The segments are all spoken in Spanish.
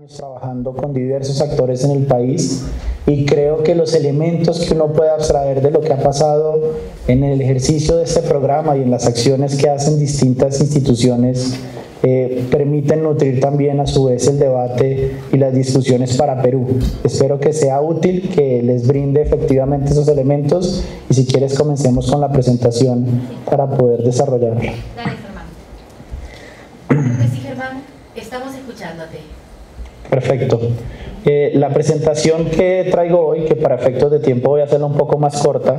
trabajando con diversos actores en el país y creo que los elementos que uno puede abstraer de lo que ha pasado en el ejercicio de este programa y en las acciones que hacen distintas instituciones permiten nutrir también a su vez el debate y las discusiones para Perú. Espero que sea útil, que les brinde efectivamente esos elementos y si quieres comencemos con la presentación para poder desarrollarla. Dale, Germán. Sí, Germán, estamos escuchándote. Perfecto. La presentación que traigo hoy, que para efectos de tiempo voy a hacerla un poco más corta,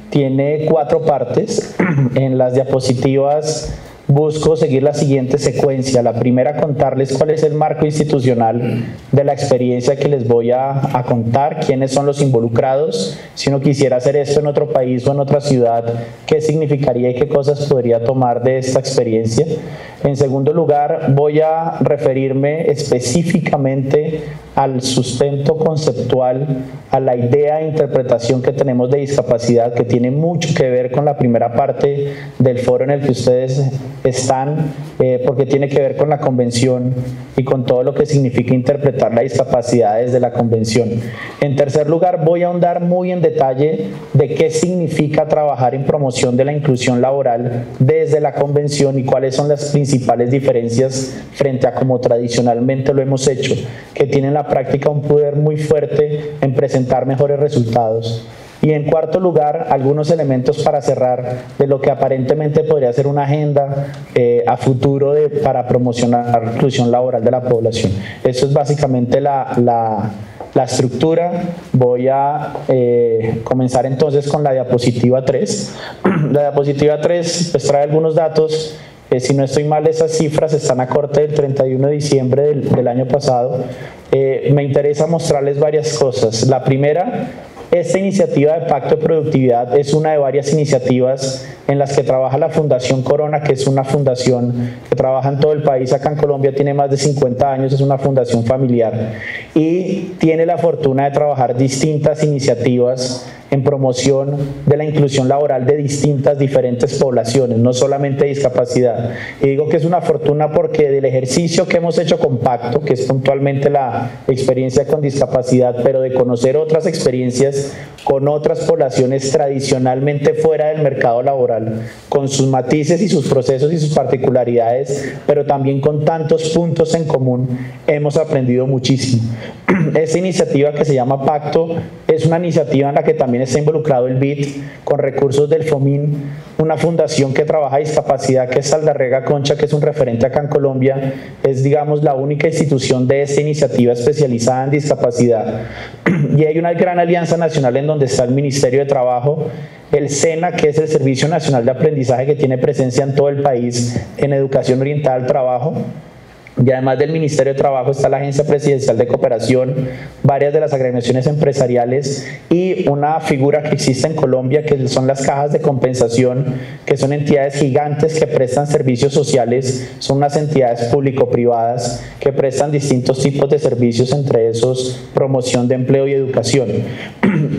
tiene 4 partes. En las diapositivas busco seguir la siguiente secuencia. La primera, contarles cuál es el marco institucional de la experiencia que les voy a contar, quiénes son los involucrados, si uno quisiera hacer esto en otro país o en otra ciudad, qué significaría y qué cosas podría tomar de esta experiencia. En segundo lugar, voy a referirme específicamente al sustento conceptual, a la idea e interpretación que tenemos de discapacidad, que tiene mucho que ver con la primera parte del foro en el que ustedes están, porque tiene que ver con la convención y con todo lo que significa interpretar la discapacidad desde la convención. En tercer lugar, voy a ahondar muy en detalle de qué significa trabajar en promoción de la inclusión laboral desde la convención y cuáles son las principales diferencias frente a como tradicionalmente lo hemos hecho, que tiene en la práctica un poder muy fuerte en presentar mejores resultados. Y en cuarto lugar, algunos elementos para cerrar de lo que aparentemente podría ser una agenda a futuro para promocionar la inclusión laboral de la población. Eso es básicamente la estructura. Voy a comenzar entonces con la diapositiva 3. La diapositiva 3 pues trae algunos datos. Si no estoy mal, esas cifras están a corte del 31 de diciembre del año pasado. Me interesa mostrarles varias cosas. La primera, esta iniciativa de Pacto de Productividad es una de varias iniciativas en las que trabaja la Fundación Corona, que es una fundación que trabaja en todo el país. Acá en Colombia tiene más de 50 años, es una fundación familiar y tiene la fortuna de trabajar distintas iniciativas en promoción de la inclusión laboral de diferentes poblaciones, no solamente discapacidad. Y digo que es una fortuna porque del ejercicio que hemos hecho con Pacto, que es puntualmente la experiencia con discapacidad, pero de conocer otras experiencias con otras poblaciones tradicionalmente fuera del mercado laboral, con sus matices y sus procesos y sus particularidades, pero también con tantos puntos en común, hemos aprendido muchísimo. Esta iniciativa que se llama Pacto es una iniciativa en la que también está involucrado el BID con recursos del FOMIN, una fundación que trabaja discapacidad, que es Saldarrega Concha, que es un referente acá en Colombia, es digamos la única institución de esta iniciativa especializada en discapacidad. Y hay una gran alianza nacional en donde está el Ministerio de Trabajo, el SENA, que es el Servicio Nacional de Aprendizaje, que tiene presencia en todo el país en educación orientada al trabajo. Y además del Ministerio de Trabajo está la Agencia Presidencial de Cooperación, varias de las agremiaciones empresariales y una figura que existe en Colombia que son las cajas de compensación, que son entidades gigantes que prestan servicios sociales, son unas entidades público-privadas que prestan distintos tipos de servicios, entre esos promoción de empleo y educación.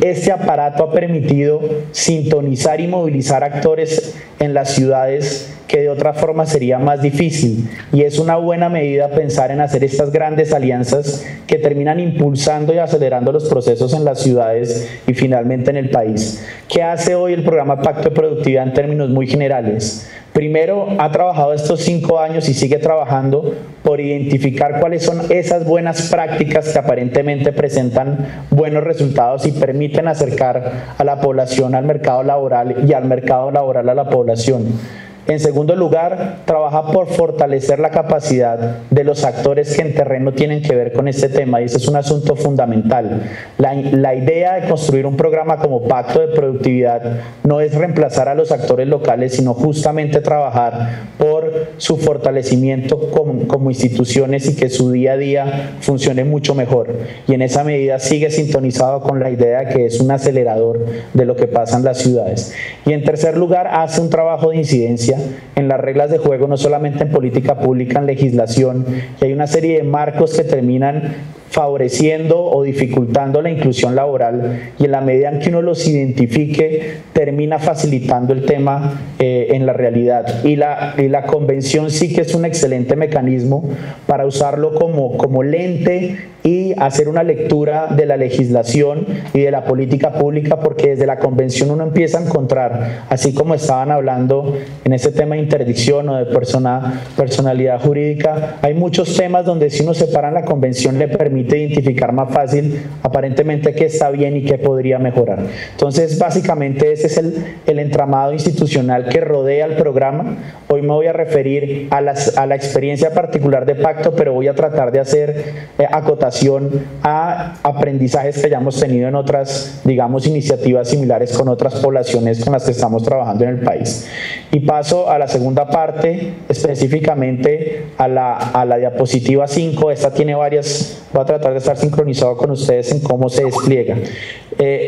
Este aparato ha permitido sintonizar y movilizar actores en las ciudades que de otra forma sería más difícil, y es una buena medida pensar en hacer estas grandes alianzas que terminan impulsando y acelerando los procesos en las ciudades y finalmente en el país. ¿Qué hace hoy el programa Pacto de Productividad en términos muy generales? Primero, ha trabajado estos 5 años y sigue trabajando por identificar cuáles son esas buenas prácticas que aparentemente presentan buenos resultados y permiten acercar a la población al mercado laboral y al mercado laboral a la población. En segundo lugar, trabaja por fortalecer la capacidad de los actores que en terreno tienen que ver con este tema, y ese es un asunto fundamental. La idea de construir un programa como Pacto de Productividad no es reemplazar a los actores locales, sino justamente trabajar por su fortalecimiento como instituciones y que su día a día funcione mucho mejor. Y en esa medida sigue sintonizado con la idea de que es un acelerador de lo que pasa en las ciudades. Y en tercer lugar, hace un trabajo de incidencia en las reglas de juego, no solamente en política pública, en legislación, y hay una serie de marcos que terminan favoreciendo o dificultando la inclusión laboral, y en la medida en que uno los identifique, termina facilitando el tema en la realidad. Y la convención sí que es un excelente mecanismo para usarlo como lente y hacer una lectura de la legislación y de la política pública, porque desde la convención uno empieza a encontrar, así como estaban hablando en ese tema de interdicción o de personalidad jurídica, hay muchos temas donde si uno separa la convención le permite identificar más fácil aparentemente qué está bien y qué podría mejorar. Entonces básicamente ese es el entramado institucional que rodea el programa. Hoy me voy a referir a la experiencia particular de Pacto, pero voy a tratar de hacer acotación a aprendizajes que hayamos tenido en otras, digamos, iniciativas similares con otras poblaciones con las que estamos trabajando en el país. Y paso a la segunda parte, específicamente a la diapositiva 5. Esta tiene varias, voy a tratar de estar sincronizado con ustedes en cómo se despliega.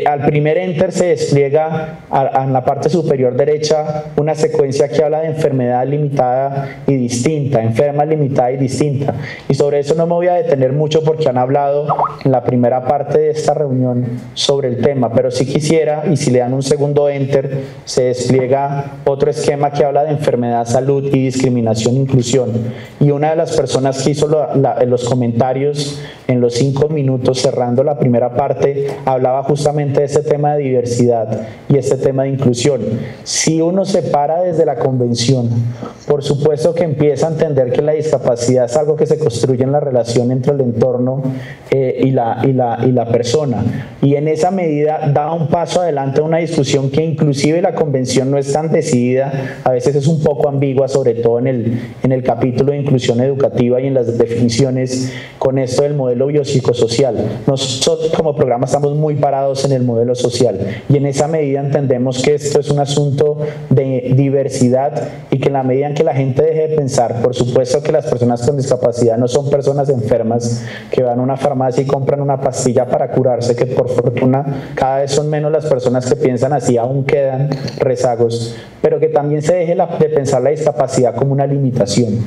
Al primer enter se despliega en la parte superior derecha una secuencia que habla de enfermedad limitada y distinta, enferma, limitada y distinta. Y sobre eso no me voy a detener mucho porque han hablado en la primera parte de esta reunión sobre el tema, pero sí quisiera, y si le dan un segundo enter, se despliega otro esquema que habla de enfermedad, salud y discriminación e inclusión. Y una de las personas que hizo los comentarios en los 5 minutos cerrando la primera parte hablaba justamente de ese tema de diversidad y este tema de inclusión. Si uno se para desde la convención, por supuesto que empieza a entender que la discapacidad es algo que se construye en la relación entre el entorno y la persona, y en esa medida da un paso adelante a una discusión que inclusive la convención no es tan decidida, a veces es un poco ambigua, sobre todo en el capítulo de inclusión educativa y en las definiciones con esto del modelo biopsicosocial. Nosotros como programa estamos muy parados en el modelo social, y en esa medida entendemos que esto es un asunto de diversidad, y que en la medida en que la gente deje de pensar, por supuesto que las personas con discapacidad no son personas enfermas que van a una farmacia y compran una pastilla para curarse, que por fortuna cada vez son menos las personas que piensan así, aún quedan rezagos, pero que también se deje de pensar la discapacidad como una limitación,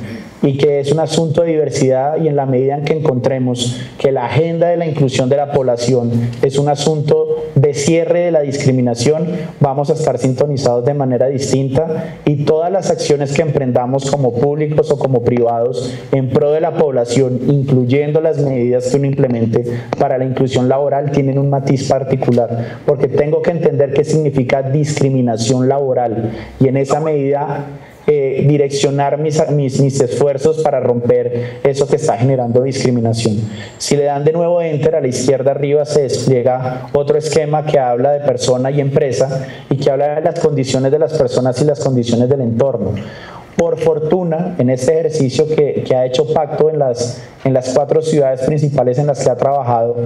y que es un asunto de diversidad, y en la medida en que encontremos que la agenda de la inclusión de la población es un asunto de cierre de la discriminación, vamos a estar sintonizados de manera distinta, y todas las acciones que emprendamos como públicos o como privados en pro de la población, incluyendo las medidas que uno implemente para la inclusión laboral, tienen un matiz particular, porque tengo que entender qué significa discriminación laboral, y en esa medida direccionar mis esfuerzos para romper eso que está generando discriminación. Si le dan de nuevo enter, a la izquierda arriba se despliega otro esquema que habla de persona y empresa, y que habla de las condiciones de las personas y las condiciones del entorno. Por fortuna, en este ejercicio que ha hecho Pacto en las 4 ciudades principales en las que ha trabajado,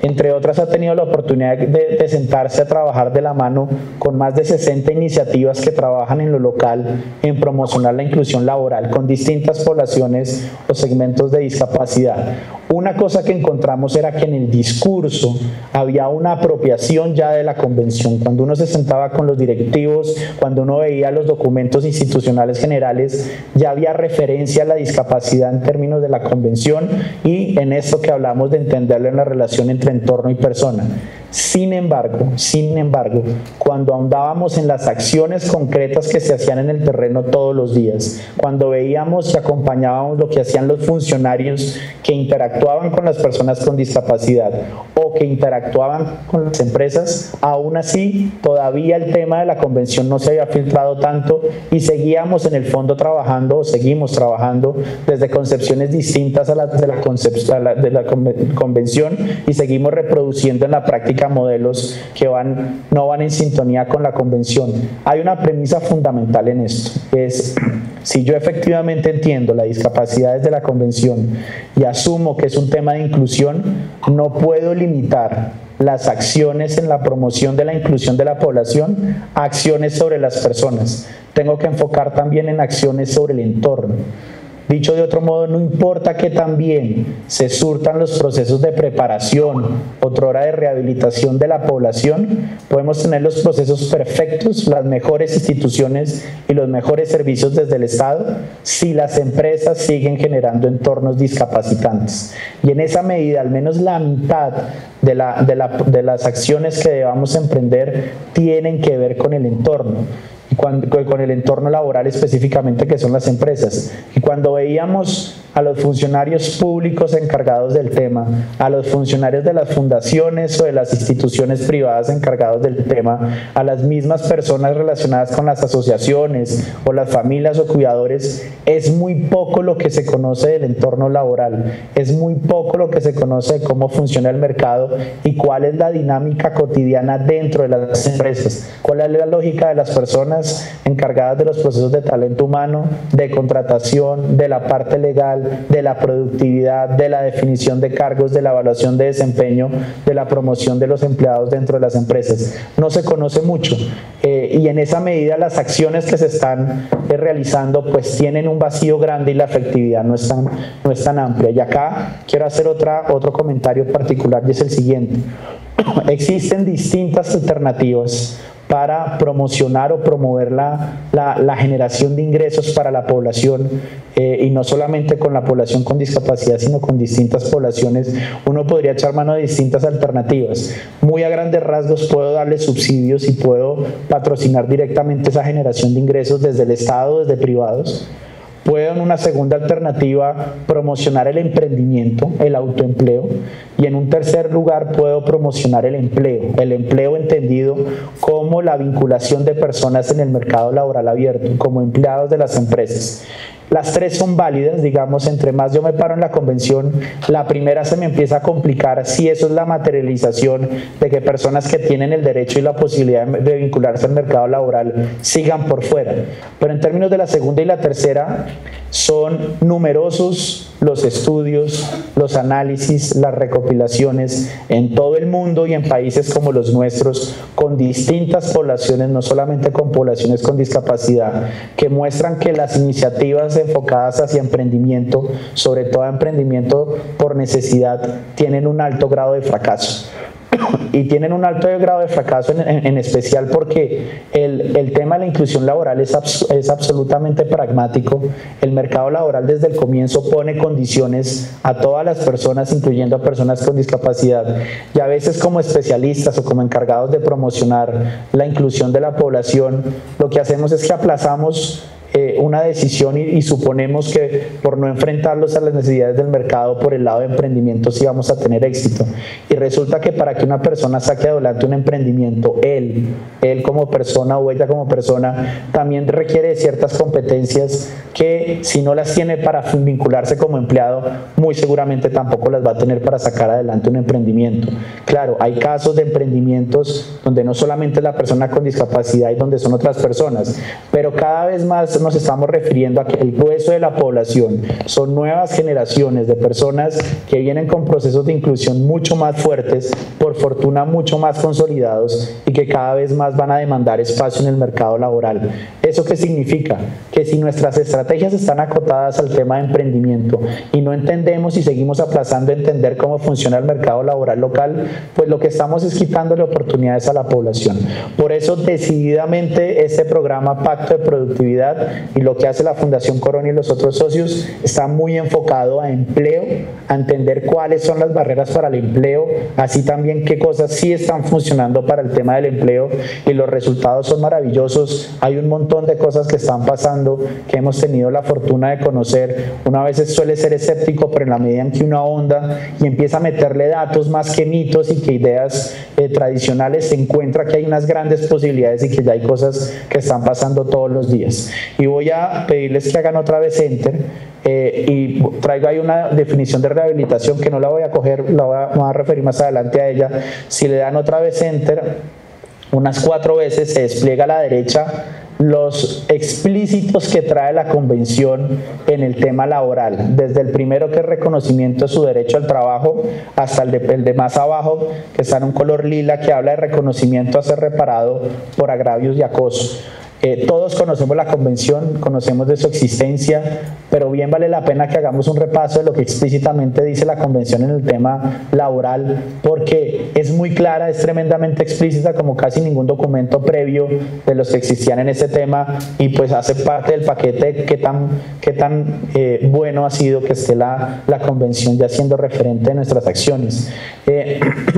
entre otras ha tenido la oportunidad de sentarse a trabajar de la mano con más de 60 iniciativas que trabajan en lo local en promocionar la inclusión laboral con distintas poblaciones o segmentos de discapacidad. Una cosa que encontramos era que en el discurso había una apropiación ya de la convención. Cuando uno se sentaba con los directivos, cuando uno veía los documentos institucionales generales, ya había referencia a la discapacidad en términos de la convención, y en esto que hablamos de entenderlo en la relación entre entorno y persona. Sin embargo, cuando ahondábamos en las acciones concretas que se hacían en el terreno todos los días, cuando veíamos y acompañábamos lo que hacían los funcionarios que interactuaban con las personas con discapacidad o que interactuaban con las empresas, aún así todavía el tema de la convención no se había filtrado tanto, y seguíamos en el fondo trabajando, o seguimos trabajando desde concepciones distintas a las de la convención, y seguimos reproduciendo en la práctica modelos que no van en sintonía con la convención. Hay una premisa fundamental en esto, es: si yo efectivamente entiendo la discapacidad desde la convención y asumo que es un tema de inclusión, no puedo limitar las acciones en la promoción de la inclusión de la población a acciones sobre las personas. Tengo que enfocar también en acciones sobre el entorno. Dicho de otro modo, no importa que también se surtan los procesos de preparación, otrora de rehabilitación de la población, podemos tener los procesos perfectos, las mejores instituciones y los mejores servicios desde el Estado, si las empresas siguen generando entornos discapacitantes. Y en esa medida, al menos la mitad de las acciones que debamos emprender tienen que ver con el entorno. Con el entorno laboral específicamente, que son las empresas. Y cuando veíamos a los funcionarios públicos encargados del tema, a los funcionarios de las fundaciones o de las instituciones privadas encargados del tema, a las mismas personas relacionadas con las asociaciones o las familias o cuidadores, es muy poco lo que se conoce del entorno laboral, es muy poco lo que se conoce de cómo funciona el mercado y cuál es la dinámica cotidiana dentro de las empresas, cuál es la lógica de las personas encargadas de los procesos de talento humano, de contratación, de la parte legal, de la productividad, de la definición de cargos, de la evaluación de desempeño, de la promoción de los empleados dentro de las empresas. No se conoce mucho y en esa medida las acciones que se están realizando pues tienen un vacío grande y la efectividad no es tan amplia. Y acá quiero hacer otro comentario particular y es el siguiente. Existen distintas alternativas para promocionar o promover la generación de ingresos para la población y no solamente con la población con discapacidad, sino con distintas poblaciones. Uno podría echar mano de distintas alternativas. Muy a grandes rasgos puedo darle subsidios y puedo patrocinar directamente esa generación de ingresos desde el Estado, desde privados. Puedo, en una segunda alternativa, promocionar el emprendimiento, el autoempleo, y en un tercer lugar puedo promocionar el empleo entendido como la vinculación de personas en el mercado laboral abierto, como empleados de las empresas. Las tres son válidas, digamos, entre más yo me paro en la convención, la primera se me empieza a complicar si eso es la materialización de que personas que tienen el derecho y la posibilidad de vincularse al mercado laboral sigan por fuera. Pero en términos de la segunda y la tercera, son numerosos los estudios, los análisis, las recopilaciones en todo el mundo y en países como los nuestros, con distintas poblaciones, no solamente con poblaciones con discapacidad, que muestran que las iniciativas enfocadas hacia emprendimiento, sobre todo emprendimiento por necesidad, tienen un alto grado de fracaso. Y tienen un alto grado de fracaso en especial porque el tema de la inclusión laboral es absolutamente pragmático. El mercado laboral desde el comienzo pone condiciones a todas las personas, incluyendo a personas con discapacidad, y a veces como especialistas o como encargados de promocionar la inclusión de la población, lo que hacemos es que aplazamos una decisión y suponemos que por no enfrentarlos a las necesidades del mercado por el lado de emprendimiento sí vamos a tener éxito. Y resulta que para que una persona saque adelante un emprendimiento, él como persona o ella como persona, también requiere de ciertas competencias que si no las tiene para vincularse como empleado, muy seguramente tampoco las va a tener para sacar adelante un emprendimiento. Claro, hay casos de emprendimientos donde no solamente es la persona con discapacidad y donde son otras personas, pero cada vez más nos estamos refiriendo a que el grueso de la población son nuevas generaciones de personas que vienen con procesos de inclusión mucho más fuertes, por fortuna mucho más consolidados y que cada vez más van a demandar espacio en el mercado laboral. ¿Eso qué significa? Que si nuestras estrategias están acotadas al tema de emprendimiento y no entendemos y seguimos aplazando entender cómo funciona el mercado laboral local, pues lo que estamos es quitándole oportunidades a la población. Por eso decididamente este programa Pacto de Productividad y lo que hace la Fundación Corona y los otros socios está muy enfocado a empleo, a entender cuáles son las barreras para el empleo, así también qué cosas sí están funcionando para el tema del empleo, y los resultados son maravillosos. Hay un montón de cosas que están pasando que hemos tenido la fortuna de conocer. Uno a veces suele ser escéptico, pero en la medida en que uno ahonda y empieza a meterle datos más que mitos y que ideas tradicionales, se encuentra que hay unas grandes posibilidades y que ya hay cosas que están pasando todos los días. Y voy a pedirles que hagan otra vez enter y traigo ahí una definición de rehabilitación que no la voy a coger, me voy a referir más adelante a ella. Si le dan otra vez enter unas 4 veces, se despliega a la derecha los explícitos que trae la convención en el tema laboral, desde el primero, que es reconocimiento de su derecho al trabajo, hasta el de más abajo, que está en un color lila, que habla de reconocimiento a ser reparado por agravios y acoso. Todos conocemos la convención, conocemos de su existencia, pero bien vale la pena que hagamos un repaso de lo que explícitamente dice la convención en el tema laboral, porque es muy clara, es tremendamente explícita como casi ningún documento previo de los que existían en este tema, y pues hace parte del paquete qué tan bueno ha sido que esté la convención ya siendo referente de nuestras acciones.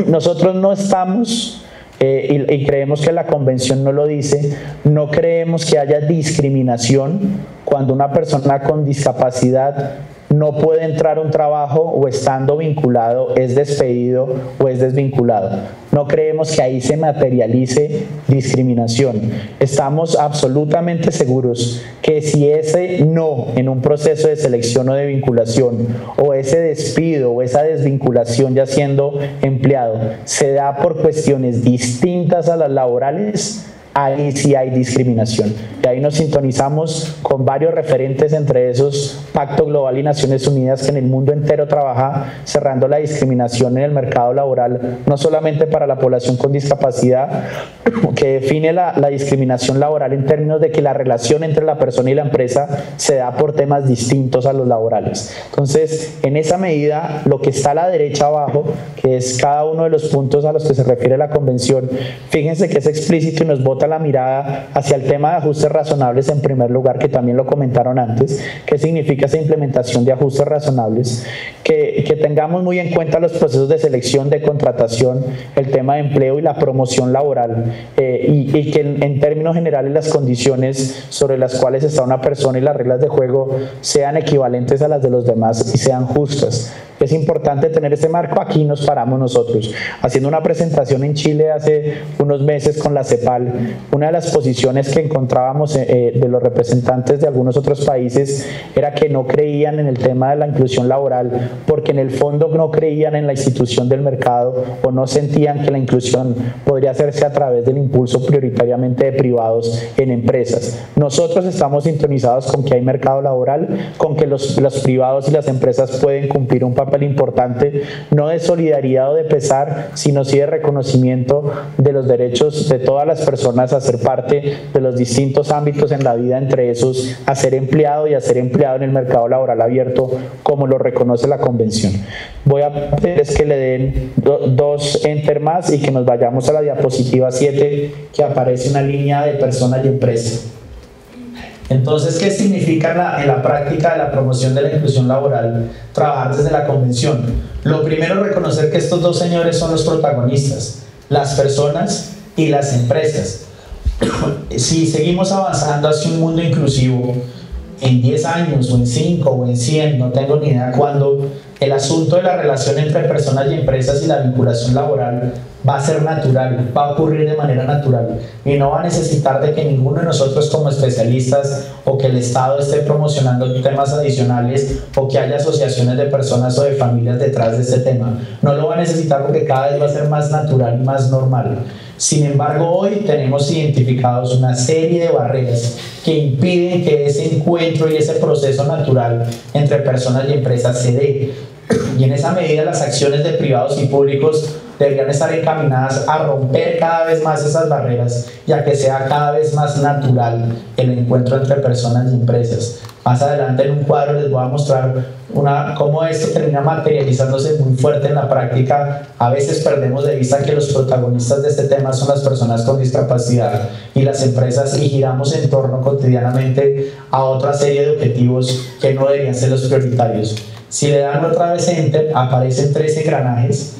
Nosotros no estamos... y creemos que la convención no lo dice, no creemos que haya discriminación cuando una persona con discapacidad no puede entrar a un trabajo o estando vinculado es despedido o es desvinculado. No creemos que ahí se materialice discriminación. Estamos absolutamente seguros que si ese no en un proceso de selección o de vinculación, o ese despido o esa desvinculación ya siendo empleado, se da por cuestiones distintas a las laborales, ahí sí hay discriminación. Y ahí nos sintonizamos con varios referentes, entre esos Pacto Global y Naciones Unidas, que en el mundo entero trabaja cerrando la discriminación en el mercado laboral, no solamente para la población con discapacidad, que define la discriminación laboral en términos de que la relación entre la persona y la empresa se da por temas distintos a los laborales. Entonces, en esa medida, lo que está a la derecha abajo, que es cada uno de los puntos a los que se refiere la convención, fíjense que es explícito y nos bota la mirada hacia el tema de ajustes razonables en primer lugar, que también lo comentaron antes. ¿Qué significa esa implementación de ajustes razonables? Que tengamos muy en cuenta los procesos de selección, de contratación, el tema de empleo y la promoción laboral, y que en términos generales las condiciones sobre las cuales está una persona y las reglas de juego sean equivalentes a las de los demás y sean justas. Es importante tener ese marco. Aquí nos paramos nosotros haciendo una presentación en Chile hace unos meses con la CEPAL. Una de las posiciones que encontrábamos de los representantes de algunos otros países era que no creían en el tema de la inclusión laboral, porque en el fondo no creían en la institución del mercado, o no sentían que la inclusión podría hacerse a través del impulso prioritariamente de privados en empresas. Nosotros estamos sintonizados con que hay mercado laboral, con que los privados y las empresas pueden cumplir un papel importante, no de solidaridad o de pesar, sino sí de reconocimiento de los derechos de todas las personas a ser parte de los distintos ámbitos en la vida, entre esos a ser empleado y a ser empleado en el mercado laboral abierto, como lo reconoce la convención. Voy a pedirles que le den dos enter más y que nos vayamos a la diapositiva 7, que aparece una línea de personas y empresas. Entonces, ¿qué significa en la práctica de la promoción de la inclusión laboral trabajar desde la convención? Lo primero, reconocer que estos dos señores son los protagonistas, las personas y las empresas. Si seguimos avanzando hacia un mundo inclusivo, en 10 años o en 5 o en 100, no tengo ni idea cuándo, el asunto de la relación entre personas y empresas y la vinculación laboral va a ser natural, va a ocurrir de manera natural, y no va a necesitar de que ninguno de nosotros como especialistas o que el Estado esté promocionando temas adicionales o que haya asociaciones de personas o de familias detrás de este tema. No lo va a necesitar porque cada vez va a ser más natural y más normal. Sin embargo, hoy tenemos identificados una serie de barreras que impiden que ese encuentro y ese proceso natural entre personas y empresas se dé. Y en esa medida las acciones de privados y públicos deberían estar encaminadas a romper cada vez más esas barreras y a que sea cada vez más natural el encuentro entre personas y empresas. Más adelante en un cuadro les voy a mostrar cómo esto termina materializándose muy fuerte en la práctica. A veces perdemos de vista que los protagonistas de este tema son las personas con discapacidad y las empresas, y giramos en torno cotidianamente a otra serie de objetivos que no deberían ser los prioritarios. Si le dan otra vez enter, aparecen 3 engranajes.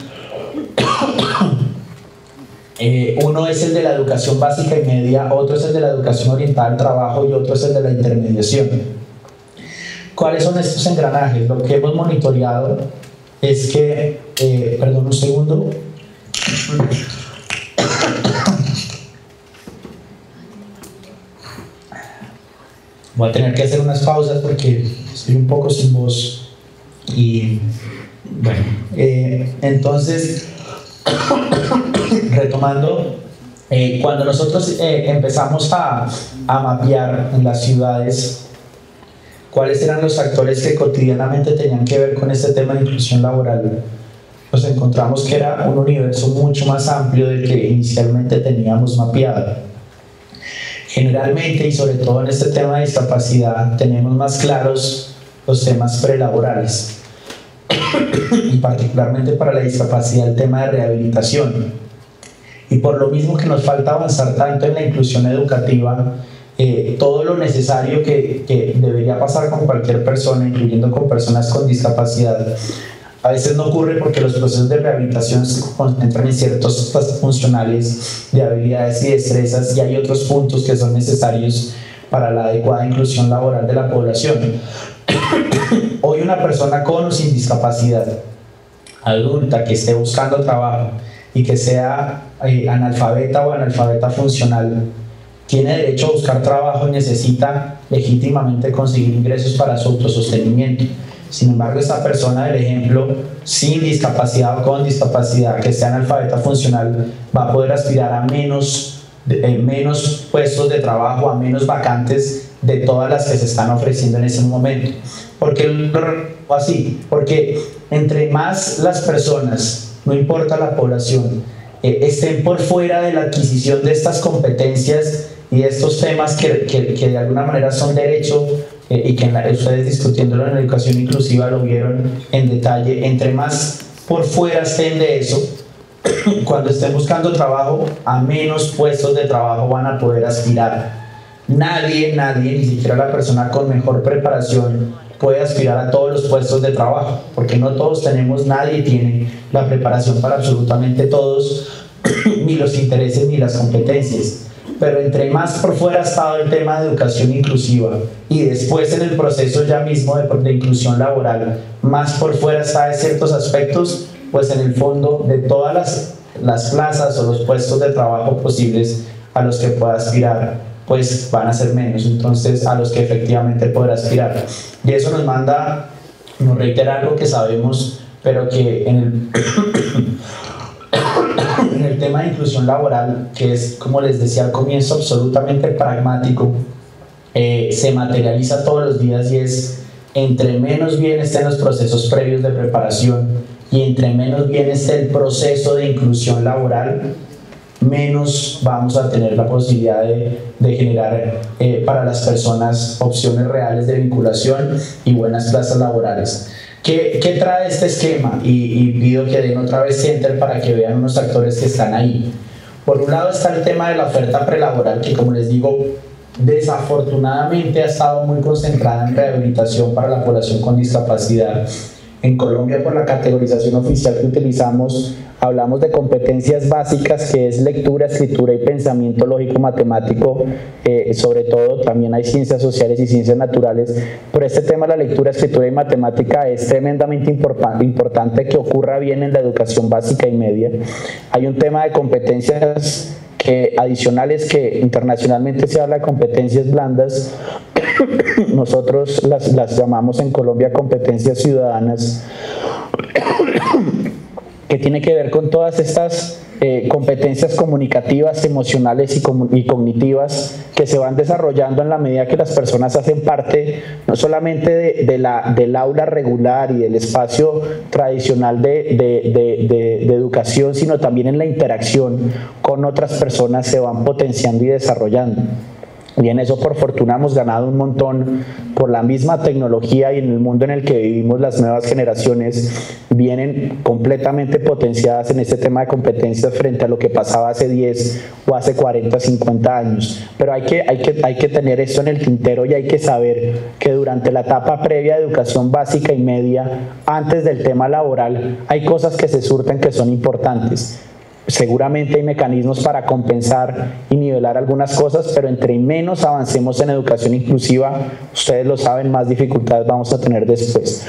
Uno es el de la educación básica y media, otro es el de la educación orientada al trabajo y otro es el de la intermediación. ¿Cuáles son estos engranajes? Lo que hemos monitoreado es que, perdón un segundo, voy a tener que hacer unas pausas porque estoy un poco sin voz. Y bueno, entonces, retomando, cuando nosotros empezamos a mapear en las ciudades cuáles eran los actores que cotidianamente tenían que ver con este tema de inclusión laboral, nos encontramos que era un universo mucho más amplio del que inicialmente teníamos mapeado. Generalmente, y sobre todo en este tema de discapacidad, tenemos más claros los temas prelaborales y particularmente para la discapacidad el tema de rehabilitación. Y por lo mismo que nos falta avanzar tanto en la inclusión educativa, todo lo necesario que debería pasar con cualquier persona, incluyendo con personas con discapacidad, a veces no ocurre porque los procesos de rehabilitación se concentran en ciertos funcionales de habilidades y destrezas, y hay otros puntos que son necesarios para la adecuada inclusión laboral de la población. Hoy una persona con o sin discapacidad adulta que esté buscando trabajo y que sea analfabeta o analfabeta funcional tiene derecho a buscar trabajo y necesita legítimamente conseguir ingresos para su autosostenimiento. Sin embargo, esa persona del ejemplo, sin discapacidad o con discapacidad, que sea analfabeta funcional, va a poder aspirar a menos puestos de trabajo, a menos vacantes de todas las que se están ofreciendo en ese momento. ¿Por qué así? Porque entre más las personas, no importa la población, estén por fuera de la adquisición de estas competencias y estos temas que de alguna manera son derecho, y que ustedes discutiéndolo en la educación inclusiva lo vieron en detalle, entre más por fuera estén de eso, cuando estén buscando trabajo, a menos puestos de trabajo van a poder aspirar. Nadie, ni siquiera la persona con mejor preparación puede aspirar a todos los puestos de trabajo, porque no todos tenemos, nadie tiene la preparación para absolutamente todos, ni los intereses ni las competencias. Pero entre más por fuera ha estado el tema de educación inclusiva y después en el proceso ya mismo de inclusión laboral, más por fuera está de ciertos aspectos, pues en el fondo de todas las plazas o los puestos de trabajo posibles a los que pueda aspirar, pues van a ser menos, entonces a los que efectivamente podrá aspirar. Y eso nos reitera algo que sabemos, pero que en el tema de inclusión laboral, que es, como les decía al comienzo, absolutamente pragmático, se materializa todos los días, y es entre menos bien estén los procesos previos de preparación y entre menos bien esté el proceso de inclusión laboral, menos vamos a tener la posibilidad de generar para las personas opciones reales de vinculación y buenas plazas laborales. ¿Qué trae este esquema? Y pido que den otra vez enter para que vean unos actores que están ahí. Por un lado está el tema de la oferta prelaboral, que como les digo, desafortunadamente ha estado muy concentrada en rehabilitación para la población con discapacidad. En Colombia, por la categorización oficial que utilizamos, hablamos de competencias básicas, que es lectura, escritura y pensamiento lógico matemático, sobre todo también hay ciencias sociales y ciencias naturales, pero este tema de la lectura, escritura y matemática es tremendamente importante que ocurra bien en la educación básica y media. Hay un tema de competencias adicionales que internacionalmente se habla de competencias blandas. Nosotros las llamamos en Colombia competencias ciudadanas, que tiene que ver con todas estas competencias comunicativas, emocionales y cognitivas que se van desarrollando en la medida que las personas hacen parte no solamente del aula regular y del espacio tradicional de educación, sino también en la interacción con otras personas se van potenciando y desarrollando. Y en eso, por fortuna, hemos ganado un montón por la misma tecnología, y en el mundo en el que vivimos las nuevas generaciones vienen completamente potenciadas en este tema de competencias frente a lo que pasaba hace 10 o hace 40, 50 años. Pero hay que tener esto en el tintero, y hay que saber que durante la etapa previa de educación básica y media, antes del tema laboral, hay cosas que se surten que son importantes. Seguramente hay mecanismos para compensar y nivelar algunas cosas, pero entre menos avancemos en educación inclusiva, ustedes lo saben, más dificultades vamos a tener después.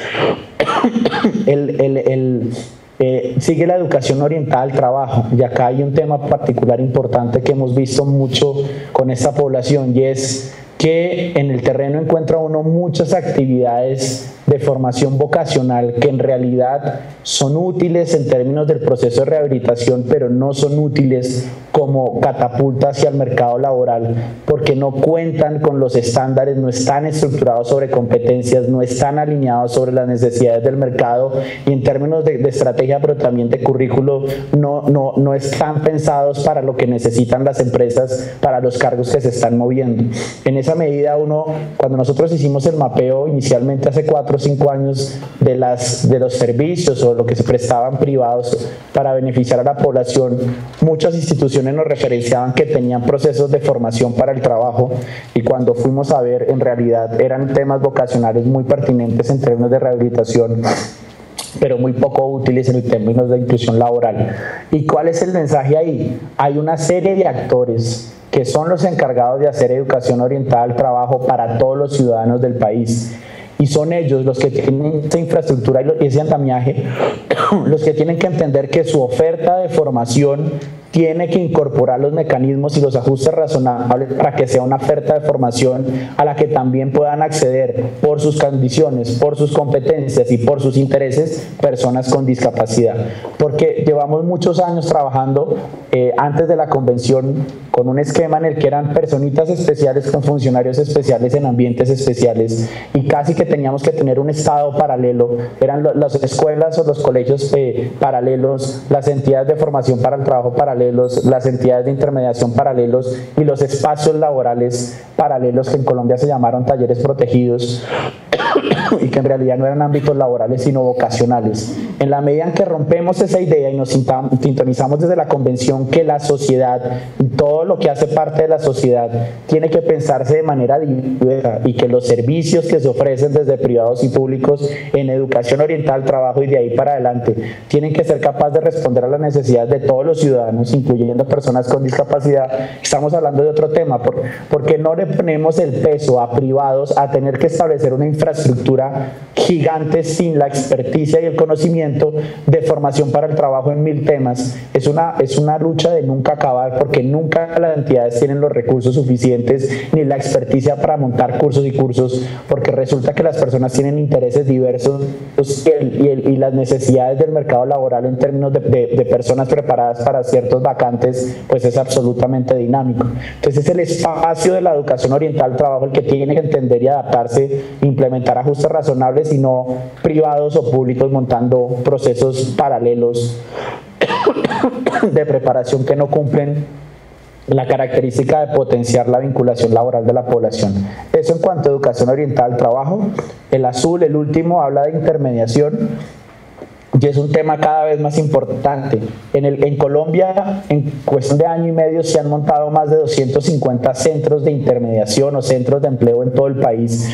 Sigue la educación orientada al trabajo, y acá hay un tema particular importante que hemos visto mucho con esta población, y es que en el terreno encuentra uno muchas actividades de formación vocacional que en realidad son útiles en términos del proceso de rehabilitación, pero no son útiles como catapulta hacia el mercado laboral, porque no cuentan con los estándares, no están estructurados sobre competencias, no están alineados sobre las necesidades del mercado, y en términos de estrategia, pero también de currículo, no están pensados para lo que necesitan las empresas, para los cargos que se están moviendo. En esa medida, cuando nosotros hicimos el mapeo inicialmente hace 4 o 5 años de los servicios o lo que se prestaban privados para beneficiar a la población, muchas instituciones nos referenciaban que tenían procesos de formación para el trabajo, y cuando fuimos a ver, en realidad eran temas vocacionales muy pertinentes en términos de rehabilitación, pero muy poco útiles en términos de inclusión laboral. ¿Y cuál es el mensaje ahí? Hay una serie de actores que son los encargados de hacer educación orientada al trabajo para todos los ciudadanos del país. Y son ellos los que tienen esa infraestructura y ese andamiaje, los que tienen que entender que su oferta de formación tiene que incorporar los mecanismos y los ajustes razonables para que sea una oferta de formación a la que también puedan acceder por sus condiciones, por sus competencias y por sus intereses personas con discapacidad. Porque llevamos muchos años trabajando antes de la convención con un esquema en el que eran personitas especiales con funcionarios especiales en ambientes especiales, y casi que teníamos que tener un estado paralelo. Eran las escuelas o los colegios paralelos, las entidades de formación para el trabajo paralelos, las entidades de intermediación paralelos y los espacios laborales paralelos, que en Colombia se llamaron talleres protegidos y que en realidad no eran ámbitos laborales sino vocacionales. En la medida en que rompemos esa idea y nos sintonizamos desde la convención que la sociedad y todo lo que hace parte de la sociedad tiene que pensarse de manera diversa, y que los servicios que se ofrecen desde privados y públicos en educación orientada al trabajo y de ahí para adelante tienen que ser capaces de responder a las necesidades de todos los ciudadanos, incluyendo personas con discapacidad, estamos hablando de otro tema. Porque no le ponemos el peso a privados a tener que establecer una infraestructura gigante sin la experticia y el conocimiento de formación para el trabajo en 1000 temas. Es una lucha de nunca acabar, porque nunca las entidades tienen los recursos suficientes ni la experticia para montar cursos y cursos, porque resulta que las personas tienen intereses diversos y las necesidades del mercado laboral en términos de personas preparadas para ciertos vacantes pues es absolutamente dinámico. Entonces es el espacio de la educación oriental al trabajo el que tiene que entender y adaptarse, implementar ajustes razonables y no privados o públicos montando procesos paralelos de preparación que no cumplen la característica de potenciar la vinculación laboral de la población. Eso en cuanto a educación orientada al trabajo. El azul, el último, habla de intermediación, y es un tema cada vez más importante. En Colombia, en cuestión de año y medio, se han montado más de 250 centros de intermediación o centros de empleo en todo el país,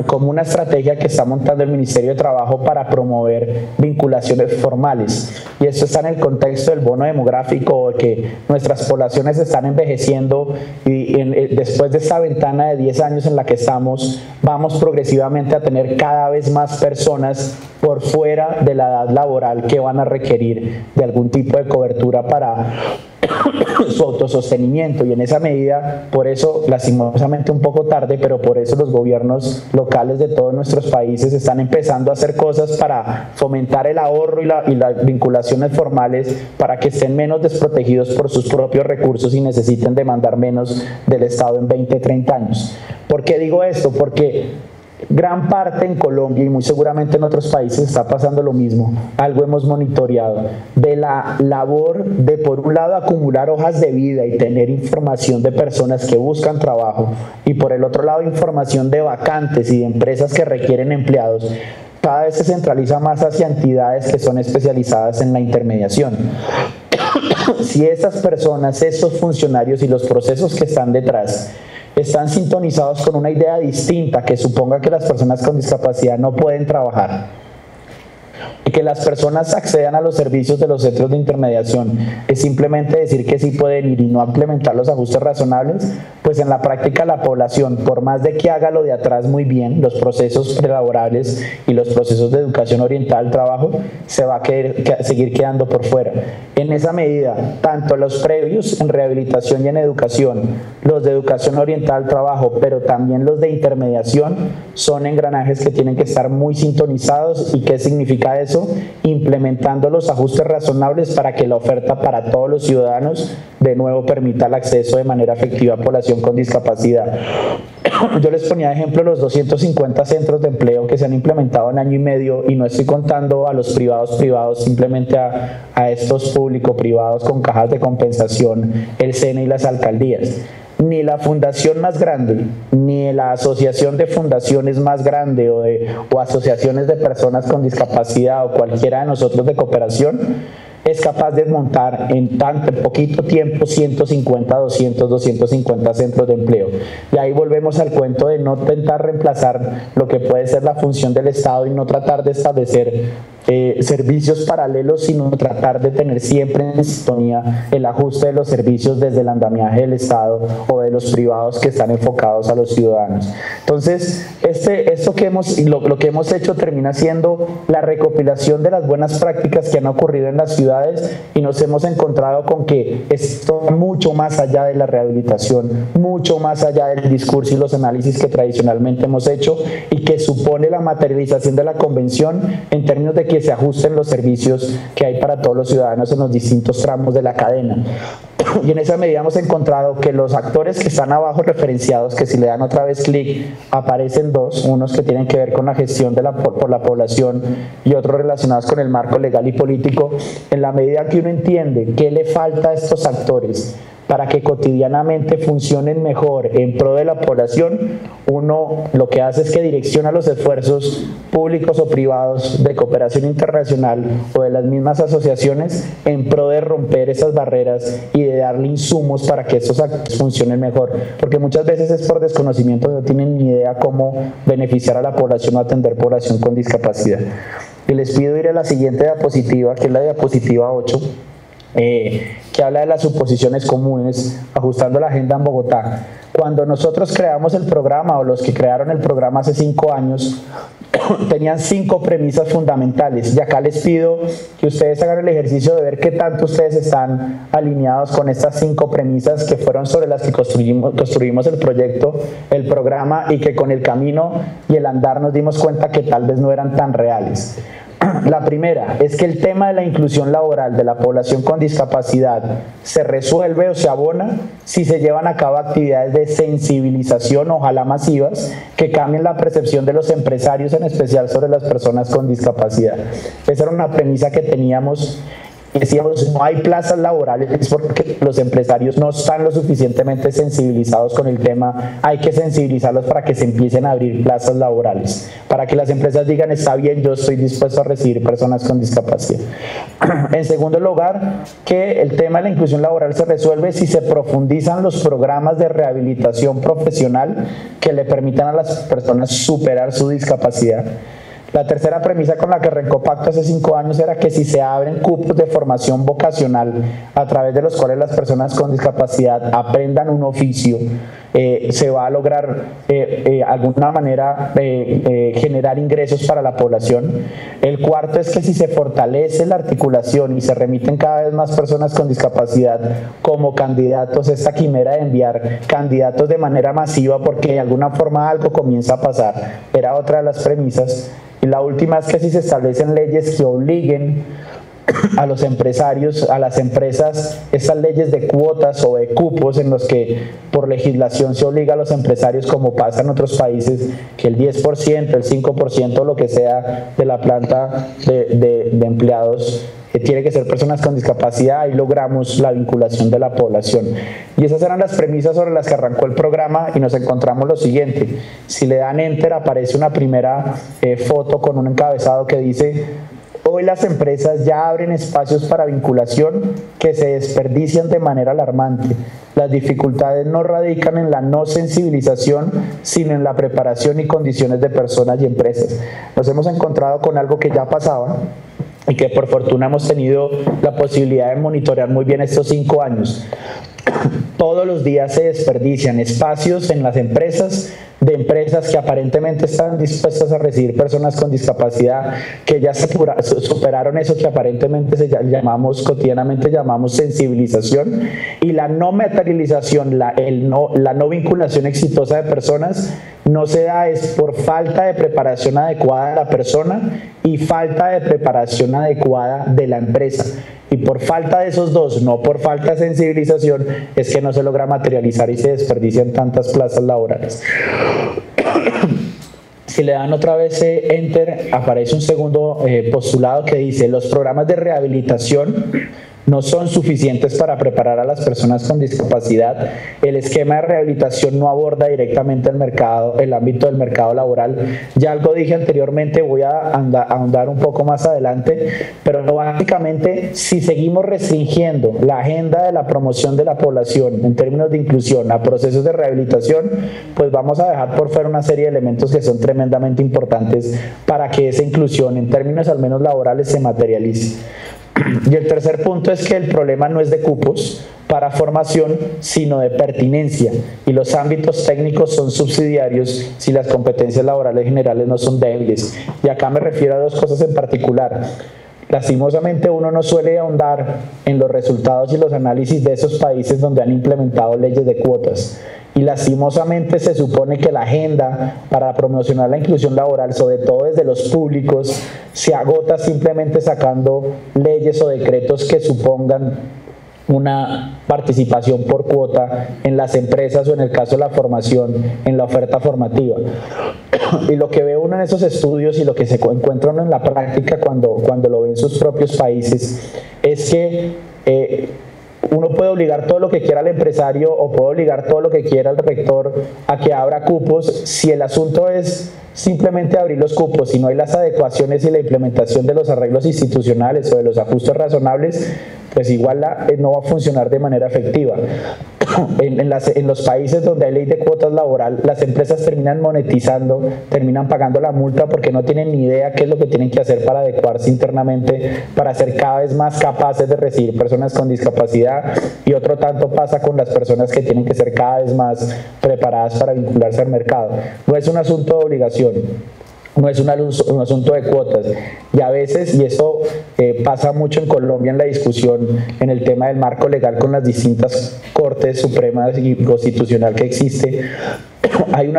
como una estrategia que está montando el Ministerio de Trabajo para promover vinculaciones formales. Y esto está en el contexto del bono demográfico, que nuestras poblaciones están envejeciendo, y después de esta ventana de 10 años en la que estamos, vamos progresivamente a tener cada vez más personas por fuera de la edad laboral que van a requerir de algún tipo de cobertura para su autosostenimiento. Y en esa medida, por eso, lastimosamente un poco tarde, pero por eso los gobiernos locales de todos nuestros países están empezando a hacer cosas para fomentar el ahorro y las vinculaciones formales, para que estén menos desprotegidos por sus propios recursos y necesiten demandar menos del Estado en 20, 30 años. ¿Por qué digo esto? Porque gran parte en Colombia y muy seguramente en otros países está pasando lo mismo. Algo hemos monitoreado de la labor de, por un lado, acumular hojas de vida y tener información de personas que buscan trabajo, y por el otro lado, información de vacantes y de empresas que requieren empleados. Cada vez se centraliza más hacia entidades que son especializadas en la intermediación. Si esas personas, esos funcionarios y los procesos que están detrás están sintonizados con una idea distinta que suponga que las personas con discapacidad no pueden trabajar y que las personas accedan a los servicios de los centros de intermediación es simplemente decir que sí pueden ir y no implementar los ajustes razonables, pues pues en la práctica la población, por más de que haga lo de atrás muy bien, los procesos prelaborales y los procesos de educación orientada al trabajo, se va a seguir quedando por fuera. En esa medida, tanto los previos en rehabilitación y en educación, los de educación orientada al trabajo, pero también los de intermediación, son engranajes que tienen que estar muy sintonizados. ¿Y qué significa eso? Implementando los ajustes razonables para que la oferta para todos los ciudadanos de nuevo permita el acceso de manera efectiva a población con discapacidad. Yo les ponía de ejemplo los 250 centros de empleo que se han implementado en año y medio, y no estoy contando a los privados, simplemente a estos público-privados con cajas de compensación, el SENA y las alcaldías. Ni la fundación más grande, ni la asociación de fundaciones más grande o asociaciones de personas con discapacidad o cualquiera de nosotros de cooperación es capaz de montar en poquito tiempo 150, 200, 250 centros de empleo. Y ahí volvemos al cuento de no intentar reemplazar lo que puede ser la función del Estado y no tratar de establecer servicios paralelos, sino tratar de tener siempre en sintonía el ajuste de los servicios desde el andamiaje del Estado o de los privados que están enfocados a los ciudadanos. Entonces, lo que hemos hecho termina siendo la recopilación de las buenas prácticas que han ocurrido en las ciudades, y nos hemos encontrado con que esto va mucho más allá de la rehabilitación, mucho más allá del discurso y los análisis que tradicionalmente hemos hecho, y que supone la materialización de la convención en términos de que se ajusten los servicios que hay para todos los ciudadanos en los distintos tramos de la cadena. Y en esa medida hemos encontrado que los actores que están abajo referenciados, que si le dan otra vez clic, aparecen dos, unos que tienen que ver con la gestión por la población y otros relacionados con el marco legal y político. En la medida que uno entiende qué le falta a estos actores para que cotidianamente funcionen mejor en pro de la población, uno lo que hace es que direcciona los esfuerzos públicos o privados de cooperación internacional o de las mismas asociaciones en pro de romper esas barreras y de darle insumos para que estos actores funcionen mejor, porque muchas veces es por desconocimiento, no tienen ni idea cómo beneficiar a la población o atender población con discapacidad. Y les pido ir a la siguiente diapositiva, que es la diapositiva 8, que habla de las suposiciones comunes, ajustando la agenda en Bogotá. Cuando nosotros creamos el programa, o los que crearon el programa hace 5 años, tenían 5 premisas fundamentales, y acá les pido que ustedes hagan el ejercicio de ver qué tanto ustedes están alineados con estas 5 premisas que fueron sobre las que construimos el proyecto, el programa, y que con el camino y el andar nos dimos cuenta que tal vez no eran tan reales. La primera es que el tema de la inclusión laboral de la población con discapacidad se resuelve o se abona si se llevan a cabo actividades de sensibilización, ojalá masivas, que cambien la percepción de los empresarios, en especial sobre las personas con discapacidad. Esa era una premisa que teníamos. Decíamos, no hay plazas laborales porque los empresarios no están lo suficientemente sensibilizados con el tema. Hay que sensibilizarlos para que se empiecen a abrir plazas laborales, para que las empresas digan, está bien, yo estoy dispuesto a recibir personas con discapacidad. En segundo lugar, que el tema de la inclusión laboral se resuelve si se profundizan los programas de rehabilitación profesional que le permitan a las personas superar su discapacidad. La tercera premisa con la que arrancó Pacto hace 5 años era que si se abren cupos de formación vocacional a través de los cuales las personas con discapacidad aprendan un oficio, se va a lograr alguna manera generar ingresos para la población. El cuarto es que si se fortalece la articulación y se remiten cada vez más personas con discapacidad como candidatos, esta quimera de enviar candidatos de manera masiva porque de alguna forma algo comienza a pasar, era otra de las premisas. Y la última es que si se establecen leyes que obliguen a los empresarios, a las empresas, esas leyes de cuotas o de cupos en los que por legislación se obliga a los empresarios, como pasa en otros países, que el 10%, el 5%, lo que sea de la planta de empleados tiene que ser personas con discapacidad, y logramos la vinculación de la población. Y esas eran las premisas sobre las que arrancó el programa, y nos encontramos lo siguiente. Si le dan enter, aparece una primera foto con un encabezado que dice: hoy las empresas ya abren espacios para vinculación que se desperdician de manera alarmante. Las dificultades no radican en la no sensibilización, sino en la preparación y condiciones de personas y empresas. Nos hemos encontrado con algo que ya pasaba, y que por fortuna hemos tenido la posibilidad de monitorear muy bien estos 5 años. todos los días se desperdician espacios en las empresas, de empresas que aparentemente están dispuestas a recibir personas con discapacidad, que ya superaron eso que aparentemente cotidianamente llamamos sensibilización, y la no materialización, la no vinculación exitosa de personas no se da es por falta de preparación adecuada de la persona y falta de preparación adecuada de la empresa. Y por falta de esos dos, no por falta de sensibilización, es que no se logra materializar y se desperdician tantas plazas laborales. Si le dan otra vez Enter, aparece un segundo postulado que dice: los programas de rehabilitación no son suficientes para preparar a las personas con discapacidad. El esquema de rehabilitación no aborda directamente el ámbito del mercado laboral. Ya algo dije anteriormente, voy a ahondar un poco más adelante, pero básicamente, si seguimos restringiendo la agenda de la promoción de la población en términos de inclusión a procesos de rehabilitación, pues vamos a dejar por fuera una serie de elementos que son tremendamente importantes para que esa inclusión, en términos al menos laborales, se materialice. Y el tercer punto es que el problema no es de cupos para formación, sino de pertinencia, y los ámbitos técnicos son subsidiarios si las competencias laborales generales no son débiles. Y acá me refiero a dos cosas en particular. Lastimosamente, uno no suele ahondar en los resultados y los análisis de esos países donde han implementado leyes de cuotas. Y lastimosamente se supone que la agenda para promocionar la inclusión laboral, sobre todo desde los públicos, se agota simplemente sacando leyes o decretos que supongan una participación por cuota en las empresas o, en el caso de la formación, en la oferta formativa. Y lo que ve uno en esos estudios y lo que se encuentra uno en la práctica cuando lo ve en sus propios países es que uno puede obligar todo lo que quiera al empresario o puede obligar todo lo que quiera al rector a que abra cupos. Si el asunto es simplemente abrir los cupos, si no hay las adecuaciones y la implementación de los arreglos institucionales o de los ajustes razonables, pues igual no va a funcionar de manera efectiva. En los países donde hay ley de cuotas laboral, las empresas terminan monetizando, terminan pagando la multa porque no tienen ni idea qué es lo que tienen que hacer para adecuarse internamente, para ser cada vez más capaces de recibir personas con discapacidad, y otro tanto pasa con las personas que tienen que ser cada vez más preparadas para vincularse al mercado. No es un asunto de obligación, no es un asunto de cuotas, y a veces, y eso pasa mucho en Colombia en la discusión en el tema del marco legal con las distintas cortes supremas y constitucional que existe, hay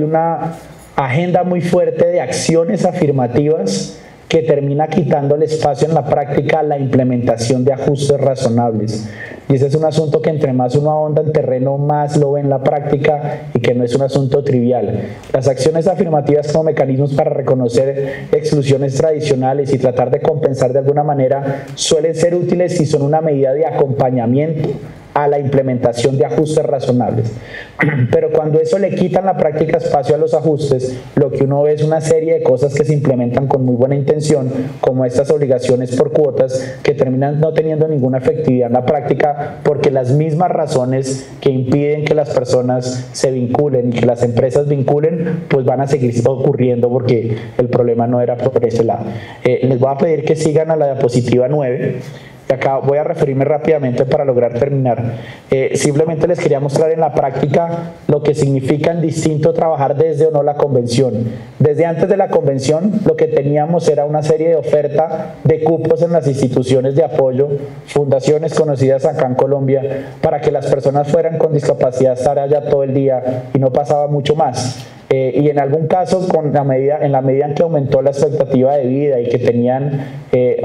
una agenda muy fuerte de acciones afirmativas que termina quitando el espacio en la práctica a la implementación de ajustes razonables. Y ese es un asunto que entre más uno ahonda en terreno, más lo ve en la práctica, y que no es un asunto trivial. Las acciones afirmativas como mecanismos para reconocer exclusiones tradicionales y tratar de compensar de alguna manera suelen ser útiles si son una medida de acompañamiento a la implementación de ajustes razonables. Pero cuando eso le quita en la práctica espacio a los ajustes, lo que uno ve es una serie de cosas que se implementan con muy buena intención, como estas obligaciones por cuotas, que terminan no teniendo ninguna efectividad en la práctica, porque las mismas razones que impiden que las personas se vinculen y que las empresas vinculen, pues van a seguir ocurriendo, porque el problema no era por ese lado. Les voy a pedir que sigan a la diapositiva 9. Acá voy a referirme rápidamente para lograr terminar. Simplemente les quería mostrar en la práctica lo que significa en distinto trabajar desde o no la convención. Desde antes de la convención, lo que teníamos era una serie de oferta de cupos en las instituciones de apoyo, fundaciones conocidas acá en Colombia, para que las personas fueran con discapacidad estar allá todo el día, y no pasaba mucho más. Y en algún caso, en la medida en que aumentó la expectativa de vida y que tenían